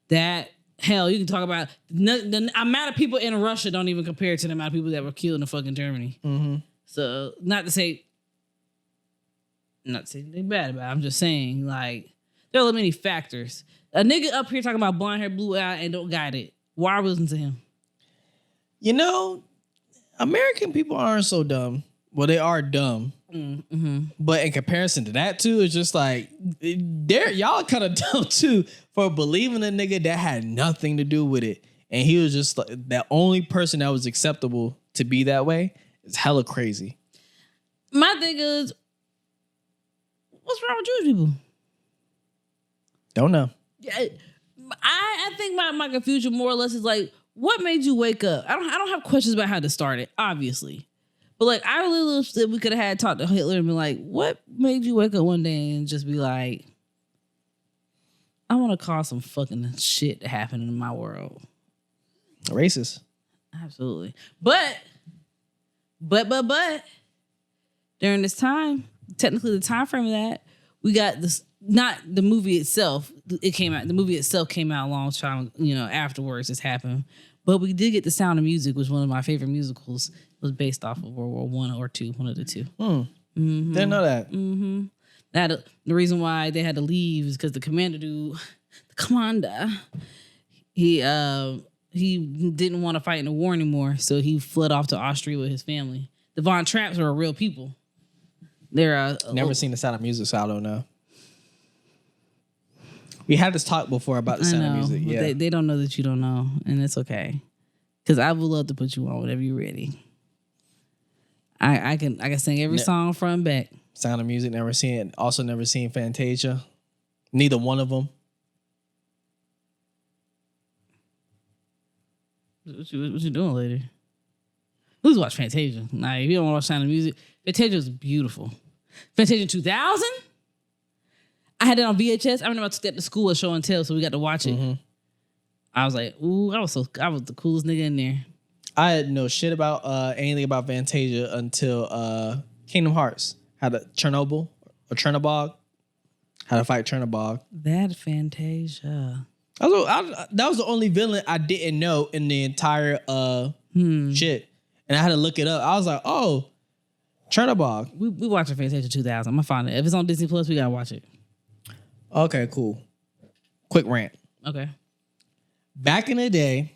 that hell, you can talk about the amount of people in Russia don't even compare to the amount of people that were killed in fucking Germany. So not to say anything bad about it. I'm just saying like there are many factors. A nigga up here talking about blonde hair, blue eye, and don't got it. Why are we listening to him? You know, American people aren't so dumb. Well, they are dumb. But in comparison to that too, it's just like y'all kind of dumb too for believing a nigga that had nothing to do with it, and he was just like the only person that was acceptable to be that way. It's hella crazy. My thing is, what's wrong with Jewish people? Don't know. Yeah, I think my confusion more or less is like, what made you wake up? I don't have questions about how this started, obviously. But like, I really wish that we could have had talked to Hitler and been like, what made you wake up one day and just be like, I want to cause some fucking shit to happen in my world. Racist. Absolutely. But during this time, technically the time frame of that, we got this. Not the movie itself. The movie itself came out a long time, afterwards this happened. But we did get The Sound of Music, which was one of my favorite musicals. It was based off of World War One or two, one of the two. Didn't know that. That the reason why they had to leave is because the commander, he didn't want to fight in the war anymore, so he fled off to Austria with his family. The Von Trapps are real people. They're never seen The Sound of Music, so I don't know. We had this talk before about The Sound of Music. Yeah, they don't know that you don't know, and it's okay. Because I would love to put you on whenever you're ready. I can sing every song front and back. Sound of Music, never seen it. Also never seen Fantasia. Neither one of them. What you doing later? Who's watch Fantasia? Nah, if you don't want to watch Sound of Music, Fantasia is beautiful. Fantasia 2000? I had it on VHS. I remember I took that to school at Show and Tell, so we got to watch it. Mm-hmm. I was like, ooh, I was the coolest nigga in there. I didn't know shit about anything about Fantasia until Kingdom Hearts. How to Chernobyl or Chernobog. How to fight Chernobog. That Fantasia. That was the only villain I didn't know in the entire shit. And I had to look it up. I was like, oh, Chernobog. We watching Fantasia 2000. I'm going to find it. If it's on Disney Plus, we got to watch it. Okay, cool. Quick rant. Okay. Back in the day,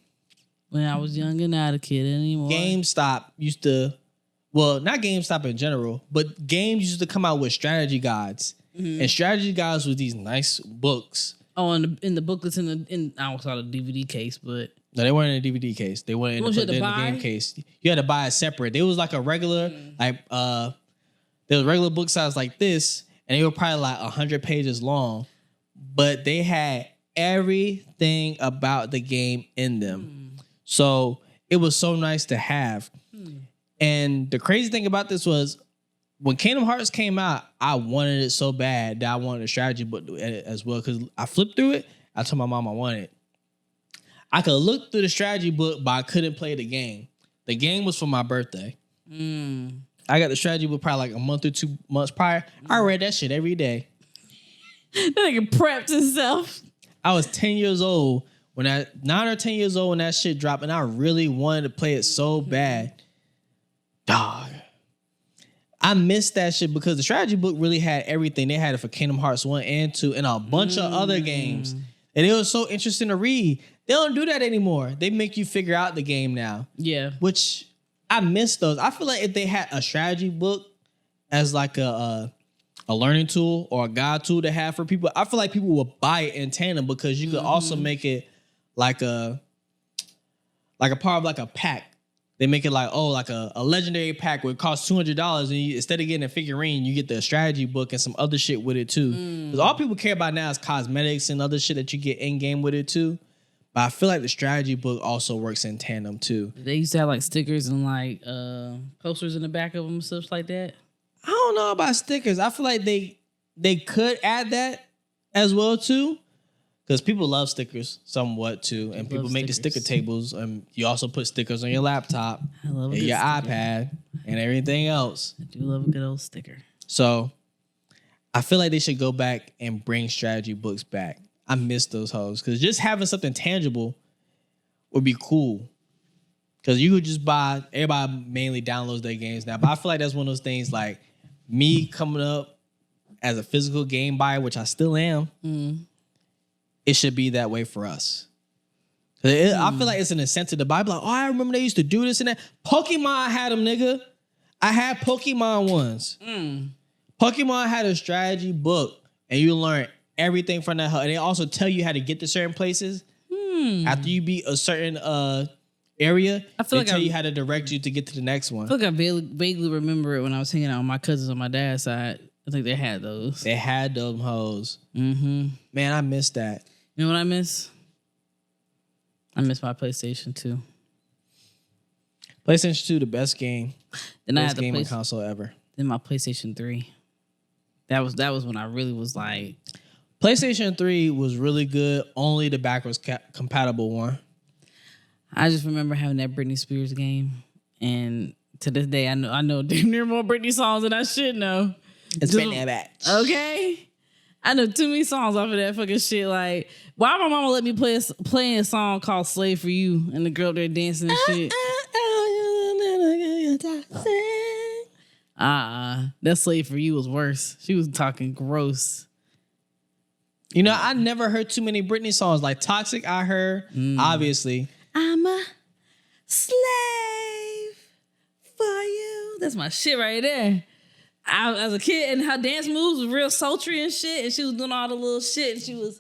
when I was young and not a kid anymore, GameStop used to, well, not GameStop in general, but games used to come out with strategy guides. Mm-hmm. And strategy guides was these nice books. Oh, in the booklets in I almost saw the DVD case, but no, they weren't in the DVD case. They weren't in the game case. You had to buy it separate. There was like a regular, there was regular book size like this, and they were probably like 100 pages long, but they had everything about the game in them. So it was so nice to have. And the crazy thing about this was when Kingdom Hearts came out, I wanted it so bad that I wanted a strategy book as well, because I flipped through it. I told my mom I wanted it. I could look through the strategy book, but I couldn't play the game. The game was for my birthday. I got the strategy book probably like a month or 2 months prior. I read that shit every day. That nigga prepped himself. I was 10 years old when 9 or 10 years old when that shit dropped, and I really wanted to play it so bad. Dog. I missed that shit because the strategy book really had everything. They had it for Kingdom Hearts 1 and 2 and a bunch of other games. And it was so interesting to read. They don't do that anymore. They make you figure out the game now. Yeah. Which I miss those. I feel like if they had a strategy book as like a learning tool or a guide tool to have for people, I feel like people would buy it in tandem, because you could also make it like a part of like a pack. They make it like a legendary pack where it costs $200, and instead of getting a figurine, you get the strategy book and some other shit with it too. Because all people care about now is cosmetics and other shit that you get in game with it too. But I feel like the strategy book also works in tandem too. They used to have like stickers and like posters in the back of them and stuff like that. I don't know about stickers. I feel like they could add that as well too. Because people love stickers somewhat too, and people make the sticker tables, and you also put stickers on your laptop, and your iPad, and everything else. I do love a good old sticker. So, I feel like they should go back and bring strategy books back. I miss those hoes, because just having something tangible would be cool. Because you could just everybody mainly downloads their games now, but I feel like that's one of those things like me coming up as a physical game buyer, which I still am. It should be that way for us. I feel like it's an incentive to buy. Like, oh, I remember they used to do this and that. Pokemon had them, nigga. I had Pokemon ones. Pokemon had a strategy book, and you learn everything from that. And they also tell you how to get to certain places. After you beat a certain area, I feel tell you how to direct you to get to the next one. I feel like I vaguely remember it when I was hanging out with my cousins on my dad's side. I think they had those. They had them hoes. Man, I miss that. You know what I miss? I miss my PlayStation 2. PlayStation 2, the best game. Then best gaming console ever. Then my PlayStation 3. That was when I really was like... PlayStation 3 was really good. Only the backwards compatible one. I just remember having that Britney Spears game. And to this day, I know damn near more Britney songs than I should know. It's been that bad. Okay? I know too many songs off of that fucking shit. Like, why my mama let me play a song called Slave for You and the girl there dancing and shit? That Slave for You was worse. She was talking gross. You know, I never heard too many Britney songs. Like Toxic, I heard, obviously. I'm a slave for you. That's my shit right there. As a kid, and her dance moves was real sultry and shit, and she was doing all the little shit, and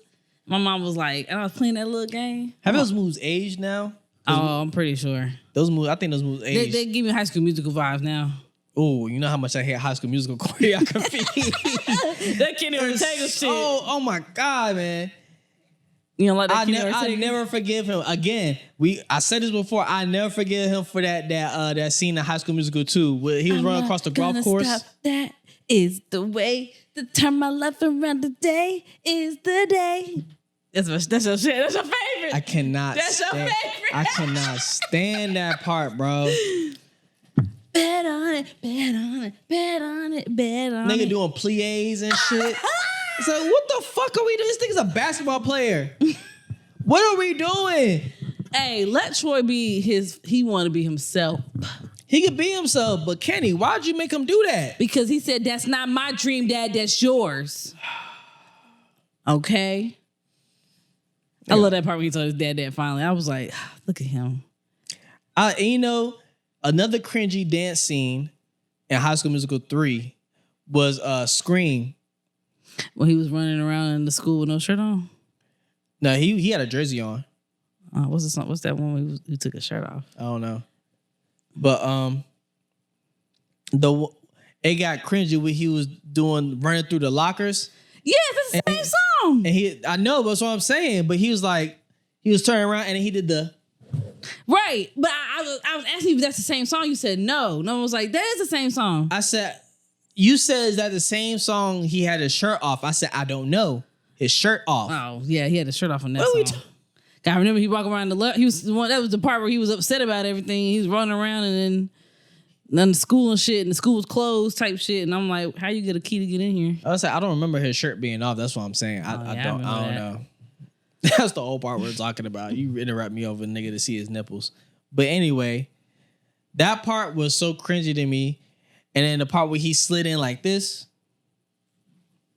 my mom was like, and I was playing that little game. Have those moves aged now? I'm pretty sure. I think those moves aged. They give me High School Musical vibes now. Oh, you know how much I hate High School Musical choreography. That Kenny Ortega shit. Oh my God, man. You know, like that I never forgive him. Again, I said this before. I never forgive him for that scene in High School Musical 2 where he was running across the golf course. Stop. That is the way to turn my life around. Today is the day. That's your shit. That's your favorite. I cannot. That's your favorite. I cannot stand that part, bro. Bet on it, bet on it, bet on it, bet on it. Nigga doing plies and shit. It's like, what the fuck are we doing? This nigga's a basketball player. What are we doing? Hey, let Troy be he want to be himself. He could be himself, but Kenny, why'd you make him do that? Because he said, that's not my dream, Dad, that's yours. Okay? Yeah. I love that part when he told his dad finally. I was like, look at him. You know, another cringy dance scene in High School Musical 3 was Scream. When he was running around in the school with no shirt on? No, he had a jersey on. What's that one where he took his shirt off? I don't know. But it got cringy when he was running through the lockers. Yeah, that's the same song. And I know, that's what I'm saying. But he was turning around and he did the right. But I was asking you if that's the same song. You said no. No one was like, that is the same song. I said, you said, is that the same song he had his shirt off? I said, I don't know. His shirt off. Oh, yeah, he had his shirt off on that song. I remember he walked around that was the part where he was upset about everything. He was running around and then the school and shit, and the school was closed type shit. And I'm like, how you get a key to get in here? I was like, I don't remember his shirt being off. That's what I'm saying. I don't know. That's the whole part we're talking about. You interrupt me over a nigga to see his nipples. But anyway, that part was so cringy to me. And then the part where he slid in like this,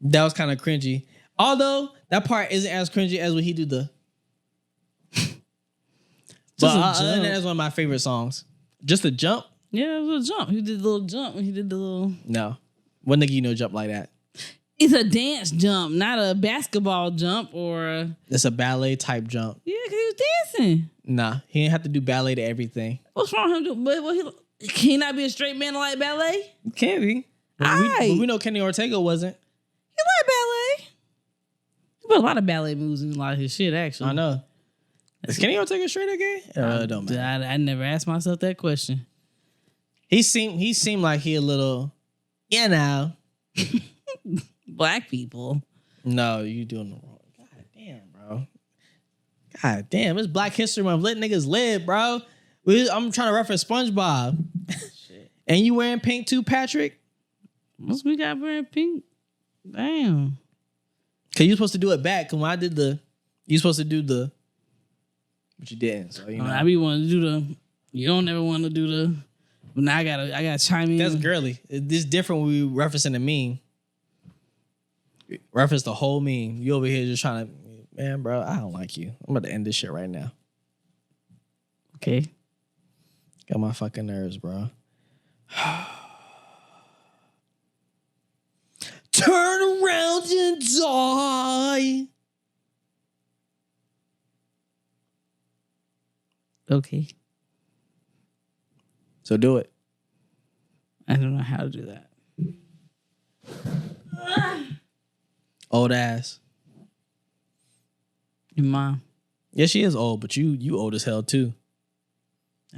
that was kind of cringy. Although that part isn't as cringy as when he did the. But other than that, that's one of my favorite songs. Just a jump? Yeah, it was a jump. He did the little jump. He did the little. No. What nigga you know jump like that? It's a dance jump, not a basketball jump or. It's a ballet type jump. Yeah, because he was dancing. Nah, he didn't have to do ballet to everything. What's wrong with him? Can he not be a straight man to like ballet? Can be. But we know Kenny Ortega wasn't. He liked ballet. He put a lot of ballet moves in a lot of his shit, actually. I know. Is Kenny Ortega straight again? Don't matter. I never asked myself that question. He seemed like he a little, you know. Black people. No, you doing the wrong. God damn, bro. God damn, it's Black History Month. Let niggas live, bro. I'm trying to reference SpongeBob. Shit. And you wearing pink too, Patrick? What's we got wearing pink? Damn. Cause you supposed to do it back. Cause when I did you supposed to do the, but you didn't. So you know. I be wanting to do the. You don't ever want to do the. But now I gotta chime in. That's girly. This different when we referencing the meme. Reference the whole meme. You over here just trying to, man, bro. I don't like you. I'm about to end this shit right now. Okay. Got my fucking nerves, bro. Turn around and die. Okay. So do it. I don't know how to do that. Old ass. Your mom. Yeah, she is old, but you old as hell too.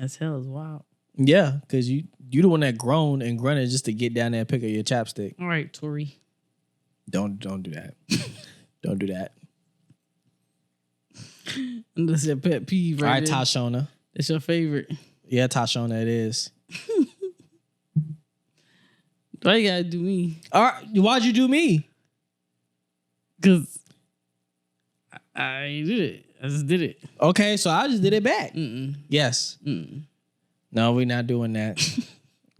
As hell is wild. Yeah, because you the one that groaned and grunted just to get down there and pick up your chapstick. All right, Tori. Don't do that. Don't do that. That's your pet peeve, right? All right, there. Tashona. It's your favorite. Yeah, Tashona, it is. Why you gotta do me? All right, why'd you do me? Because I did it. I just did it. Okay, so I just did it back. Mm-mm. Yes. Mm-mm. No, we're not doing that.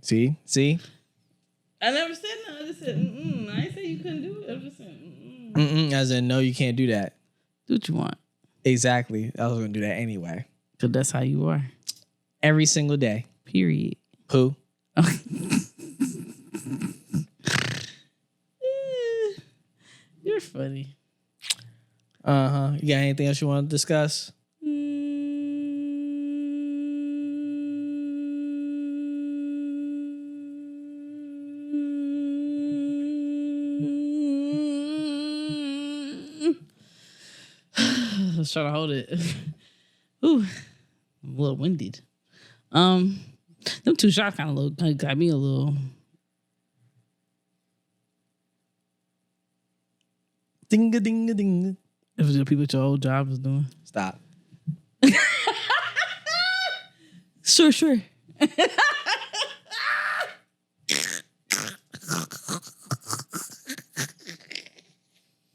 See? I never said no. I just said, mm-mm. I didn't say you couldn't do it. I just said, mm-mm. Mm-mm, as in, no, you can't do that. Do what you want. Exactly. I was going to do that anyway. Because that's how you are. Every single day. Period. Who? You're funny. Uh-huh. You got anything else you want to discuss? Let's try to hold it. Ooh, I'm a little winded. Them 2 shots kind of got me a little. Ding-a-ding-a-ding. It was the people at your old job was doing. Stop. Sure.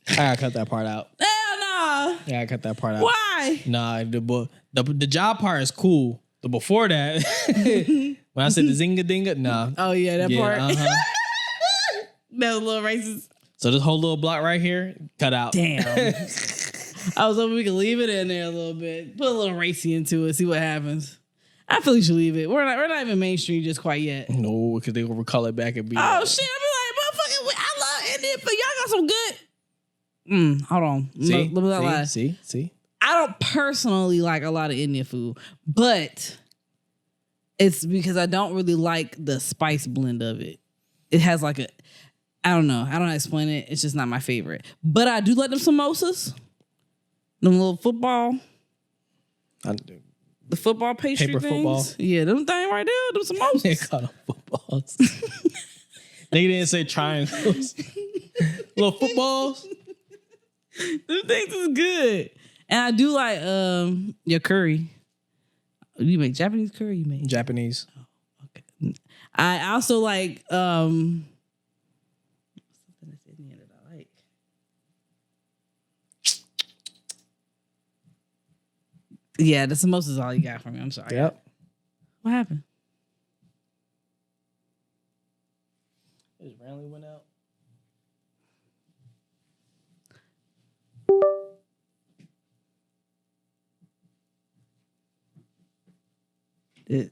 I gotta cut that part out. Hell no. Yeah, I cut that part out. Why? Nah, the job part is cool. The before that, when I said the zinga-dinga, nah. Oh yeah, that part. Uh-huh. That was a little racist. So this whole little block right here, cut out. Damn. I was hoping we could leave it in there a little bit. Put a little racy into it, see what happens. I feel you should leave it. We're not even mainstream just quite yet. No, because they will color it back and be. Oh shit! I be like, motherfucker, I love Indian food. Y'all got some good. Hold on. See. I don't personally like a lot of Indian food, but it's because I don't really like the spice blend of it. It has like a, I don't know. I don't know how to explain it. It's just not my favorite. But I do like them samosas. Them little football. The football pastry Paper things. football. Yeah, them thing right there. Them samosas. They call them footballs. They didn't say triangles. Little footballs. Them things is good. And I do like your curry. You make Japanese curry? You make Japanese. Oh, okay. I also like something that's Indian that I like. Yeah, the samosas is all you got from me. I'm sorry. Yep. What happened? It just randomly went out. It.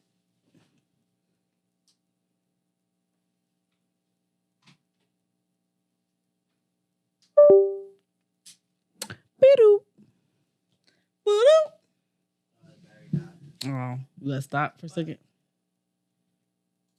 Oh, you gotta stop for a second.